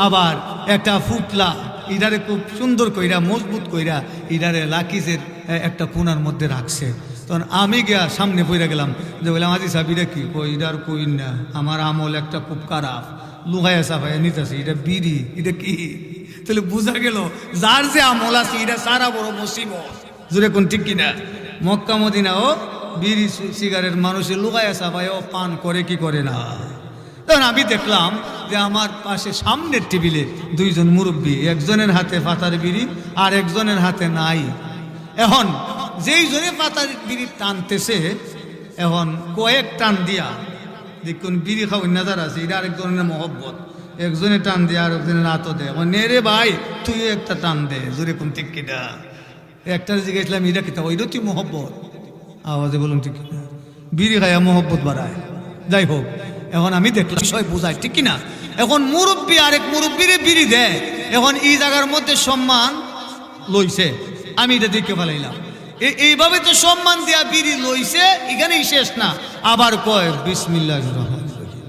আবার একটা ফুটলা ইডারে খুব সুন্দর কইরা মজবুত কইরা ইডারে লাকিজের একটা কোনার মধ্যে রাখছে। তখন আমি গিয়া সামনে পড়ে গেলাম, যে বললাম হাজি সাহেব এটা কি? কই ইডার কই না, আমার আমল একটা খুব খারাপ, লুগাইয়া সাফাইয়া নিতেছে, এটা বিড়ি, এটা কি? তাহলে বোঝা গেল যার যে আমল আছে এটা সারা বড় মুসিবত। জুড়ে কোন ঠিক কিনা? মক্কা মদিনা ও বিড়ি সিগারেট মানুষের লুগাইয়া সাফাইয়া পান করে কি করে না? তখন আমি দেখলাম যে আমার পাশে সামনের টেবিলে 2 জন মুরব্বী, একজনের হাতে পাতার বিড়ি আর একজনের হাতে নাই। এখন যেই জনে পাতার বিড়ি টানতেছে, এখন কয়েক টান দিয়া দেখুন বিড়ি খাওয়া নাজার আছে, এটা আরেকজনের মহব্বত, একজনে টান দিয়ে আর একজনের হাতও দেয়। নে রে ভাই তুই একটা টান দে। জোরে কোন ঠিক কিনা? একটা জিজ্ঞেসলাম এটা কিতা? ওইটা তুই মহব্বত। আওয়াজে বলুন ঠিক কিনা? বিড়ি খাইয়া মহব্বত বাড়ায়। যাই হোক, এখন আমি দেখলাম বিষয় বোঝায় ঠিক কিনা? এখন মুরব্বী আরেক মুরব্বীরে বিড়ি দেয়, এখন এই জায়গার মধ্যে সম্মান লইছে, আমি এটা দেখে ফেলাইলাম। এইভাবে তো সম্মান দেয়া বিড়ি লইছে, এখানেই শেষ না, আবার কয় বিসমিল্লাহির রহমানির রহিম।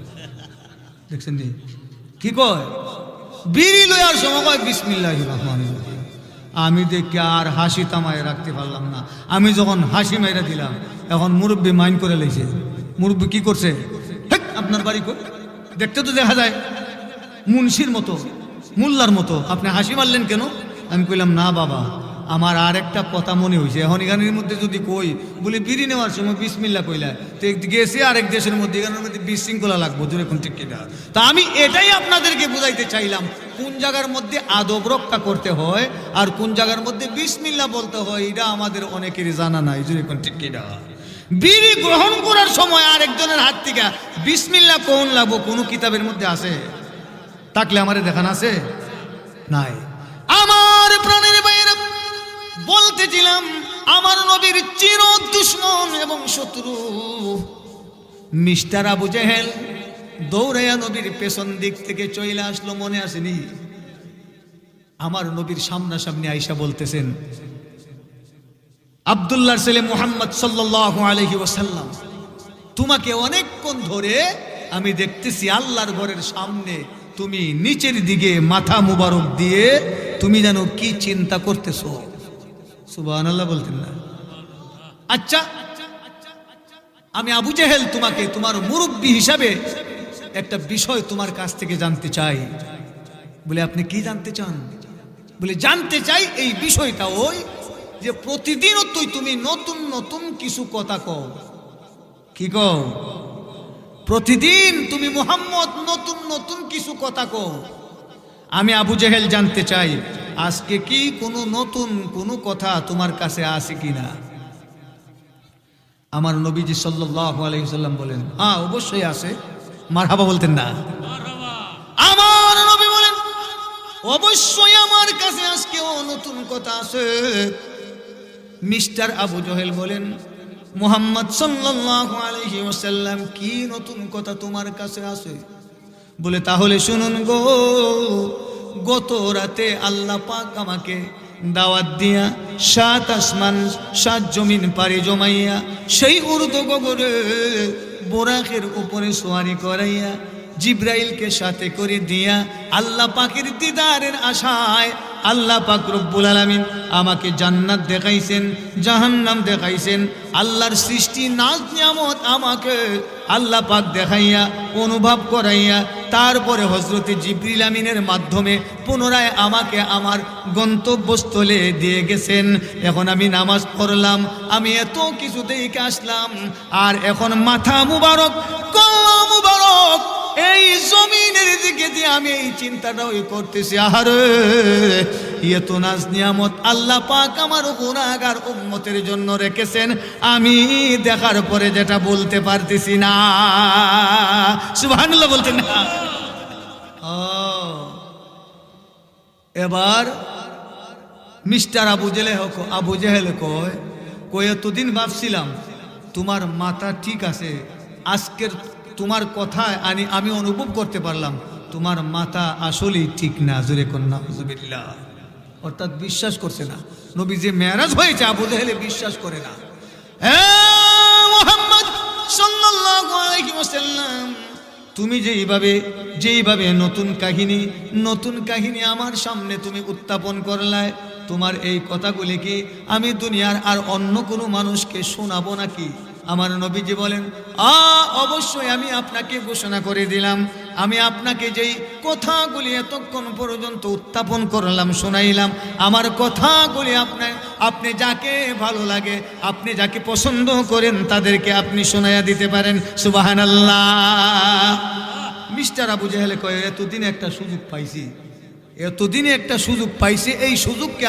দেখছেন কি কয়? বিড়ি লইয়ার সময় কয় বিসমিল্লাহির রহমানির রহিম। আমি দেখে আর হাসি থামায় রাখতে পারলাম না। আমি যখন হাসি মাইরা দিলাম, এখন মুরব্বী মাইন্ড করে লেছে। মুরব্বী কি করছে? আপনার বাড়ি কই? দেখতে তো দেখা যায় মুন্সির মতো, মোল্লার মতো, আপনি হাসি মারলেন কেন? আমি কইলাম না বাবা, আমার আর একটা কথা মনে হয়েছে। এখন এখানের মধ্যে যদি কই বলি বিড়ি নেওয়ার সময় বিসমিল্লাহ কইলা, তো গেছে আরেক দেশের মধ্যে, এখানের মধ্যে বিশৃঙ্খলা লাগবো। জোরে কোন ঠিক কিনা? তা আমি এটাই আপনাদেরকে বুঝাইতে চাইলাম, কোন জায়গার মধ্যে আদব রক্ষা করতে হয় আর কোন জায়গার মধ্যে বিসমিল্লাহ বলতে হয়, এটা আমাদের অনেকেরই জানা নাই। জোরে কোন ঠিক কিনা? বিড়ি গ্রহণ করার সময় আরেকজনের হাত থেকে বিসমিল্লাহ কোন লাগবো কোনো কিতাবের মধ্যে আছে? থাকলে আমারে দেখান আছে? নাই। আমার প্রাণের বাইরে বলতেছিলাম, আমার নবীর চির দুশমন এবং শত্রু মিস্টার আবু জেহেল দৌড়াইয়া নবীর পেছন দিক থেকে চলে আসলো, মনে আসেনি? আমার নবীর সামনাসামনি আইসা বলতেছেন, আব্দুল্লাহর ছেলে মুহাম্মদ সাল্লাল্লাহু আলাইহি ওয়াসাল্লাম, তোমাকে অনেকক্ষণ ধরে আমি দেখতেছি আল্লাহর ঘরের সামনে তুমি নিচের দিকে মাথা মুবারক দিয়ে তুমি জানো কি চিন্তা করতেছো? সুবহানাল্লাহ বলতেন না? আচ্ছা, আমি আবু জেহেল তোমাকে তোমার মুরব্বী হিসাবে একটা বিষয় তোমার কাছ থেকে জানতে চাই। বলে আপনি কি জানতে চান? বলে জানতে চাই এই বিষয়টা ওই যে প্রতিদিনও তুমি নতুন নতুন কিছু কথা কও। কি কও? প্রতিদিন তুমি মুহাম্মদ নতুন নতুন কিছু কথা কও। আমি আবু জেহেল জানতে চাই আজকে কি কোনো নতুন কোনো কথা তোমার কাছে আছে কিনা? আমার নবীজি সাল্লাল্লাহু আলাইহি ওয়াসাল্লাম বলেন, হ্যাঁ অবশ্যই আছে। মারহাবা বলতেন না? আমার নবী বলেন, অবশ্যই আমার কাছে আজকেও নতুন কথা আছে। মিস্টার আবু জেহেল বলেন, মুহাম্মদ সাল্লাল্লাহু আলাইহি ওয়াসাল্লাম কি নতুন কথা তোমার কাছে আছে? বলে তাহলে শুনুন গো, গত রাতে আল্লাহ পাক আমাকে দাওয়াত দিয়া 7 আসমান 7 জমিন পাড়ি জমাইয়া সেই উর্দু গগরে বোরাকের উপরে সোয়ারি করাইয়া জিব্রাইলকে সাথে করে দিয়া আল্লাহ পাকের দিদারের আশায় আল্লাহ পাক রব্বুল আলামিন আমাকে জান্নাত দেখাইছেন, জাহান্নাম দেখাইছেন। আল্লাহর সৃষ্টি নাজ নিয়ামত আমাকে আল্লাহ পাক দেখাইয়া অনুভব করাইয়া তারপরে হযরতে জিবরিল আমিনের মাধ্যমে পুনরায় আমাকে আমার গন্তব্যস্থলে দিয়ে গেছেন। এখন আমি নামাজ পড়লাম, আমি এত কিছু দেখে আসলাম, আর এখন মাথা মুবারক, কল্লা মুবারক এই জমিনের দিকে দিয়ে আমি এই চিন্তাটাও করতেছি, আহারে এত নাজ নিয়ামত আল্লাহ পাক আমার গুনাহগার উম্মতের জন্য রেখেছেন, আমি দেখার পরে যেটা বলতে পারতেছি না। সুবহানাল্লাহ বলতেন না? এবার মিস্টার আবু জেহেল কয় এতদিন ভাবছিলাম তোমার মাথা ঠিক আছে, আজকের তোমার কথায় আমি অনুভব করতে পারলাম তোমার মাথা আসলেই ঠিক না। জোরে কন্যা হুজুবিল্লাহ। অর্থাৎ বিশ্বাস করছে না নবী যে মেরাজ হয়েছে, আবু জেহেল বিশ্বাস করে না। হে মুহাম্মদ সাল্লাল্লাহু আলাইহি ওয়াসাল্লাম, তুমি যেইভাবে নতুন কাহিনী আমার সামনে তুমি উত্থাপন করলায়, তোমার এই কথাগুলি কি আমি দুনিয়ার আর অন্য কোনো মানুষকে শোনাবো নাকি? আমার নবীজি বলেন, অবশ্যই আমি আপনাকে ঘোষণা করে দিলাম, আমি আপনাকে যেই কথাগুলি এতক্ষণ পর্যন্ত উত্থাপন করলাম, শোনাইলাম, আমার কথাগুলি আপনি যাকে ভালো লাগে, আপনি যাকে পছন্দ করেন তাদেরকে আপনি শোনাইয়া দিতে পারেন। সুবহানাল্লাহ। মিস্টার আবু জেহেল কয় এতদিনে একটা সুযোগ পাইছি, এই সুযোগকে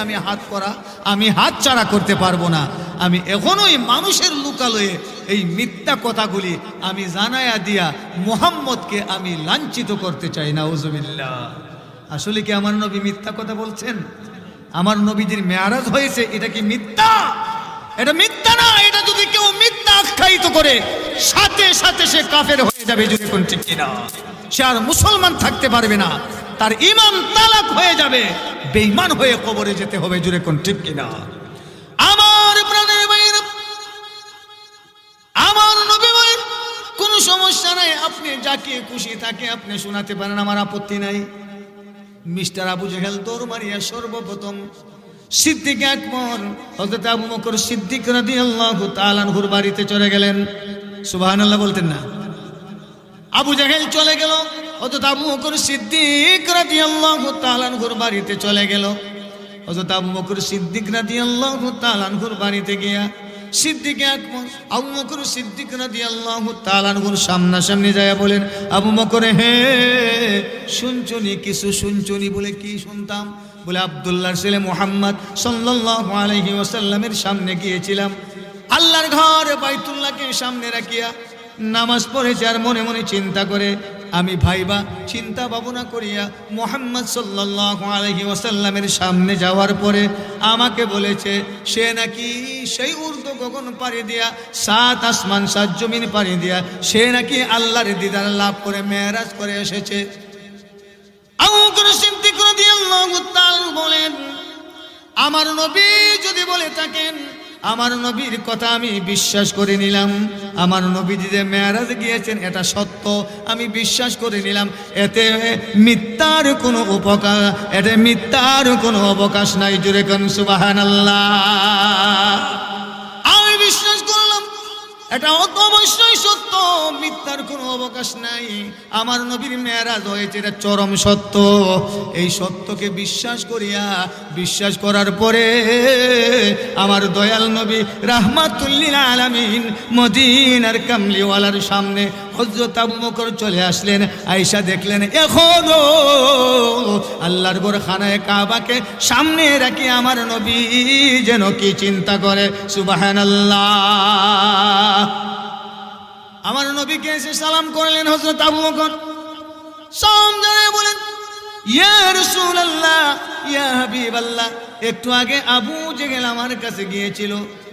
আমি হাত ছাড়া করতে পারবো না। আমি এখনোই মানুষের লোকালয়ে এই মিথ্যা কথাগুলি আমি জানায়া দিয়া মুহাম্মদকে আমি লাঞ্ছিত করতে চাই না। নাউজুবিল্লাহ। আসলে কি আমার নবী মিথ্যা কথা বলছেন? আমার নবীজির মেরাজ হয়েছে, এটা কি মিথ্যা? এটা মিথ্যা না। এটা যদি কেউ মিথ্যা আখ্যায়িত করে সাথে সাথে সে কাফের হয়ে যাবে। যদি কোন ঠিক কিনা, সে আর মুসলমান থাকতে পারবে না, তার ঈমান তালাক হয়ে যাবে, বেঈমান হয়ে কবরে যেতে হবে। জুড়ে কোন ঠিক কিনা? আমার প্রাণের ভাইরা, আমার নবী বলেন কোনো সমস্যা নাই, আপনি যাকে খুশি তাকে আপনি শোনাতে পারেন, আমার আপত্তি নাই। মিস্টার আবু জেহেল দৌড় মারিয়া সর্বপ্রথম সিদ্দিক আকবর হযরত আবু বকর সিদ্দিক রাদিয়াল্লাহু তাআলা আনহুর বাড়িতে চলে গেলেন। সুবহানাল্লাহ বলতেন না? আবু জেহেল চলে গেল, হযরত আবু বকর সিদ্দিক রাদিয়াল্লাহু তাআলা আনহুর বাড়িতে চলে গেল। হযরত আবু বকর সিদ্দিক রাদিয়াল্লাহু তাআলা আনহুর বাড়িতে গিয়া সিদ্দিক আকবর আবু বকর সিদ্দিক রাদিয়াল্লাহু তাআলা আনহুর সামনাসামনি যায় বলেন, আবু বকর হে শুনছনি কিছু? শুনছনি বলে কি শুনতাম? বলে আব্দুল্লাহর ছেলে মুহাম্মদ সাল্লাল্লাহু আলাইহি ওয়াসাল্লামের সামনে গিয়েছিলাম, আল্লাহর ঘর বাইতুল্লাহকে সামনে রাখিয়া নামাজ পড়েছে, আর মনে মনে চিন্তা করে আমি চিন্তা ভাবনা করিয়া মুহাম্মদ সাল্লাল্লাহু আলাইহি ওয়াসাল্লামের সামনে যাওয়ার পরে আমাকে বলেছে সে নাকি সেই উর্দু গগন পাড়ি দিয়া 7 আসমান 7 জমিন পাড়ি দিয়া সে নাকি আল্লাহর দিদার লাভ করে মেরাজ করে এসেছে। আবু বকর সিদ্দিক রাদিয়াল্লাহু তাআলা বলেন, আমার নবী যদি বলে থাকেন, আমার নবীর কথা আমি বিশ্বাস করে নিলাম। আমার নবী যে মেরাজ গিয়েছেন এটা সত্য, আমি বিশ্বাস করে নিলাম। এতে মিথ্যার কোনো অবকাশ নাই। জোরে কোন সুবহানাল্লাহ। আমি বিশ্বাস করলাম এটা অবশ্যই সত্য। সত্য, মিথ্যার কোনো অবকাশ নাই। আমার নবীর মেরাজ হয়েছে, এটা চরম সত্য। এই সত্যকে বিশ্বাস করার পরে আমার দয়াল নবী রাহমাতুল লিল আলামিন মদিনার কামলিওয়ালার সামনে হযরত আবু বকর চলে আসলেন। আয়েশা দেখলেন এখনো আল্লাহর ঘর খানায়ে কাবাকে সামনে রাখি আমার নবী যেন কি চিন্তা করে। সুবহানাল্লাহ। আমার নবীকে এসে সালাম করলেন হযরত আবু বকর। সালাম জানিয়ে বলেন, ইয়া রাসূলুল্লাহ, ইয়া হাবিবাল্লাহ, একটু আগে আবু জেহেল আমার কাছে গিয়েছিল,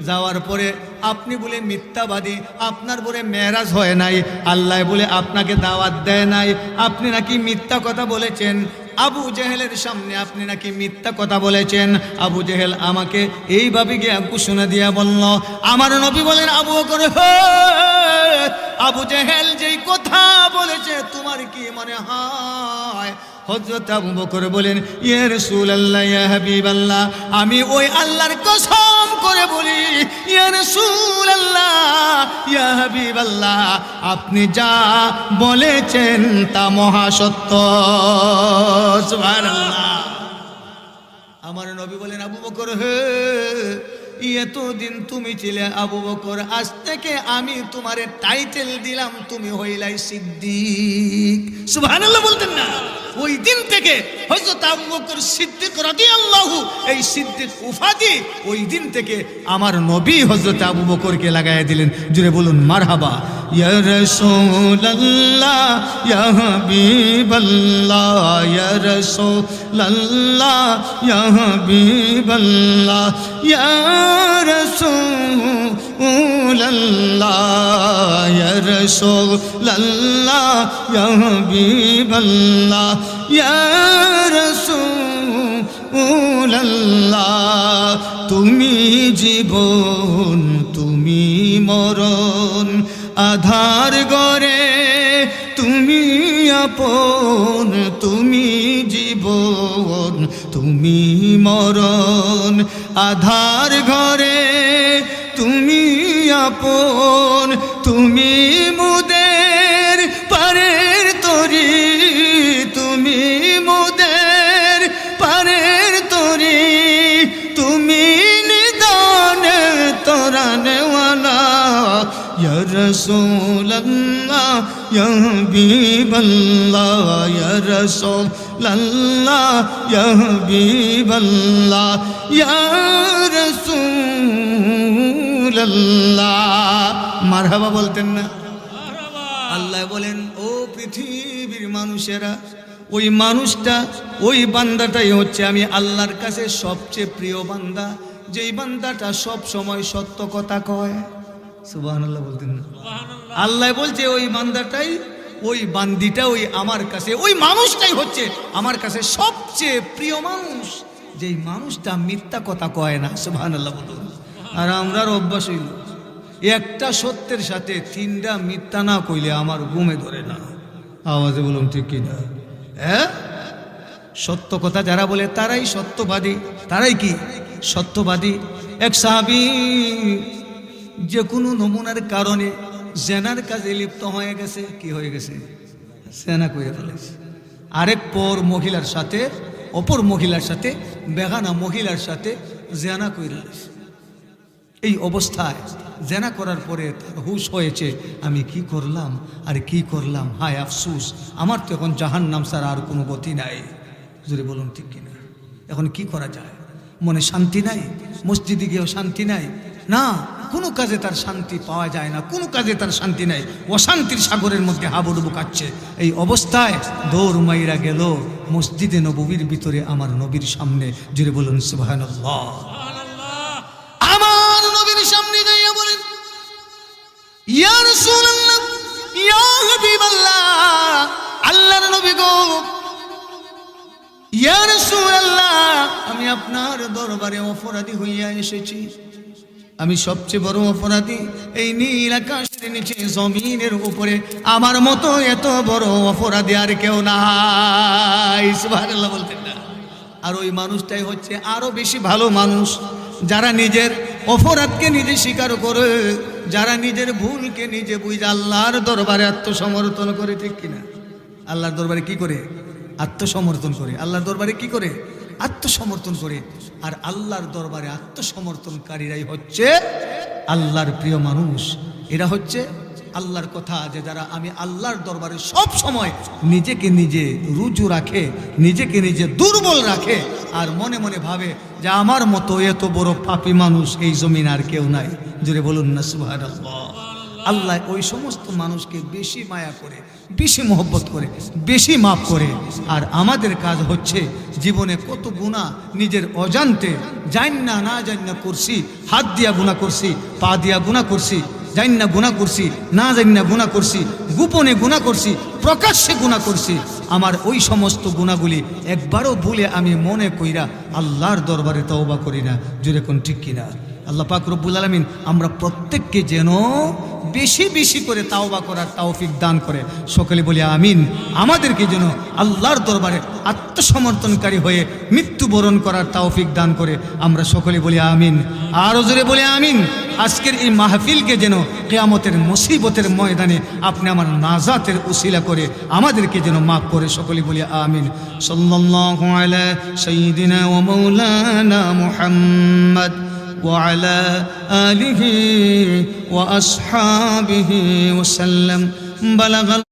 যাওয়ার পরে আপনি বলে মিথ্যাবাদী, আপনার বলে মেরাজ হয় নাই, আল্লাহ বলে আপনাকে দাওয়াত দেয় নাই, আপনি নাকি মিথ্যা কথা বলেছেন। আবু জেহেলের সামনে আপনি নাকি মিথ্যা কথা বলেছেন। আবু জেহেল আমাকে এইভাবে গিয়ে ঘোষণা দিয়া বলল। আমার নবী বলেন, আবু বকর, আবু জেহেল যেই কথা বলেছে তোমার কি মনে হয়? হযরত আবু বকর বলেন, ইয়া রাসূলুল্লাহ, ইয়া হাবিবাল্লাহ, আমি ওই আল্লাহর কসম করে বলি, ইয়া রাসূলুল্লাহ, ইয়া হাবিবাল্লাহ, আপনি যা বলেছেন তা মহাসত্য। সুবহানাল্লাহ। আমার নবী বলেন, আবু বকর, এতদিন তুমি ছিলে আবু বকর, আজ থেকে আমি তোমারে টাইটেল দিলাম, তুমি হইলাই সিদ্দিক। সুবহানাল্লাহ বলতেন না? ওই দিন থেকে হযরত আবু বকর সিদ্দিক রাদিয়াল্লাহু, এই সিদ্দিক উপাধি ওই দিন থেকে আমার নবী হযরত আবু বকরকে লাগায় দিলেন। জুড়ে বলুন মারহাবা। ইয়া রাসূলুল্লাহ, ইয়া হাবিবাল্লাহ, ইয়া রাসূলুল্লাহ, ইয়া হাবিবাল্লাহ, ইয়া রাসূলুল্লাহ, ইয়া রাসূলুল্লাহ, ইয়া হাবিবাল্লাহ, ইয়া রাসূলুল্লাহ, তুমি জীবন তুমি মরণ, আধার গরে তুমি আপন, তুমি জীবন তুমি মরণ, আধার ঘরে তুমি আপন, তুমি মুদের পারের তরি, তুমি মুদের পারের তরি, তুমি নিদানে তোরানেওয়ালা। ইয়া রাসূলুল্লাহ, ইয়া হাবিবাল্লাহ, ইয়া রাসূলুল্লাহ, ইয়া হাবিবাল্লাহ, ইয়া রাসূলুল্লাহ। মারহাবা বলতেন না? আল্লাহ বলেন, ও পৃথিবীর মানুষেরা, ওই মানুষটা, ওই বান্দাটাই হচ্ছে আমি আল্লাহর কাছে সবচেয়ে প্রিয় বান্দা, যেই বান্দাটা সব সময় সত্য কথা কয়। সুবহানাল্লাহ বলতেন না? আল্লাহ বলছে ওই বান্দাটাই, ওই বান্দিটা, ওই আমার কাছে, ওই মানুষটাই হচ্ছে আমার কাছে সবচেয়ে প্রিয় মানুষ, যেই মানুষটা মিথ্যা কথা কয় না। সুবহানাল্লাহ বলুন। আর আমরার অভ্যাস হইল একটা সত্যের সাথে তিনটা মিথ্যা না কইলে আমার ঘুমে ধরে না। আওয়াজে বলুন ঠিক কিনা? হ্যাঁ, সত্য কথা যারা বলে তারাই সত্যবাদী, তারাই কি সত্যবাদী। এক সাহাবী যে কোনো নমুনার কারণে জেনার কাজে লিপ্ত হয়ে গেছে। কি হয়ে গেছে? জেনা করে ফেলেছে। আরেক পর মহিলার সাথে, অপর মহিলার সাথে, বেগানা মহিলার সাথে জেনা করে ফেলেছে। এই অবস্থায় জেনা করার পরে তার হুশ হয়েছে, আমি কি করলাম আর কি করলাম, হায় আফসুস, আমার তো এখন জাহান্নাম ছাড়া আর কোনো গতি নাই। জোরে বলুন ঠিক কিনা? এখন কি করা যায়? মনে শান্তি নাই, মসজিদে গিয়েও শান্তি নাই, না কোনো কাজে তার শান্তি পাওয়া যায় না, কোনো কাজে তার শান্তি নাই, অশান্তির সাগরের মধ্যে হাবুডুবু কাটছে। এই অবস্থায় দৌড় মাইরা গেল মসজিদে নববীর ভিতরে আমার নবীর সামনে। জোরে বলুন সুবহানাল্লাহ। আমার নবীর সামনে যাইয়া বলেন, ইয়া রাসূলুল্লাহ, ইয়া হাবিবাল্লাহ, আল্লাহর নবী গো, ইয়া রাসূলুল্লাহ, আমি আপনার দরবারে অপরাধী হইয়া এসেছি। আমি সবচেয়ে বড় অপরাধী। এই নীল আকাশের নিচে জমিনের উপরে আমার মতো এত বড় অপরাধী আর কেউ নাই। সুবহানাল্লাহ বলতেন না? আর ওই মানুষটাই হচ্ছে আরো বেশি ভালো মানুষ, যারা নিজের অপরাধকে নিজে স্বীকার করে, যারা নিজের ভুলকে নিজে বুঝে আল্লাহর দরবারে আত্মসমর্পণ করে, ঠিক কিনা? আল্লাহর দরবারে কি করে? আত্মসমর্পণ করে। আল্লাহর দরবারে কি করে? আত্মসমর্পণ করে। আর আল্লাহর দরবারে আত্মসমর্পণকারীরাই হচ্ছে আল্লাহর প্রিয় মানুষ। এরা হচ্ছে আল্লাহর কথা, যে যারা আমি আল্লাহর দরবারে সব সময় নিজেকে নিজে রুজু রাখে, নিজেকে নিজে দুর্বল রাখে, আর মনে মনে ভাবে যে আমার মতো এত বড় পাপী মানুষ এই জমিন আর কেউ নাই। জুড়ে বলুন না সুবহানাল্লাহ। আল্লাহ ওই সমস্ত মানুষকে বেশি মায়া করে, বেশি মহব্বত করে, বেশি মাফ করে। আর আমাদের কাজ হচ্ছে জীবনে কত গুনাহ নিজের অজান্তে, জান্না না জান্না করছি, হাত দিয়া গুনাহ করছি, পা দিয়া গুনাহ করছি, জান্না গুনাহ করছি, না জান্না গুনাহ করছি, গোপনে গুনাহ করছি, প্রকাশ্যে গুনাহ করছি। আমার ওই সমস্ত গুনাহগুলি একবারও ভুলে আমি মনে কইরা আল্লাহর দরবারে তওবা করি না। জুড়ে কোন ঠিক কিনা? আল্লাহ পাক রব্বুল আলামিন আমরা প্রত্যেককে যেন বেশি বেশি করে তাওবা করার তৌফিক দান করে। সকলে বলি আমিন। আমাদেরকে যেন আল্লাহর দরবারে আত্মসমর্পণকারী হয়ে মৃত্যুবরণ করার তৌফিক দান করে। আমরা সকলে বলি আমিন। আরও জোরে বলি আমিন। আজকের এই মাহফিলকে যেন কিয়ামতের মুসিবতের ময়দানে আপনি আমার নাজাতের উসিলা করে আমাদেরকে যেন মাফ করে। সকলে বলি আমিন। সাল্লাল্লাহু আলা সাইয়্যিদিনা ওয়া মাওলানা মুহাম্মদ وعلى آله وأصحابه وسلم بلغ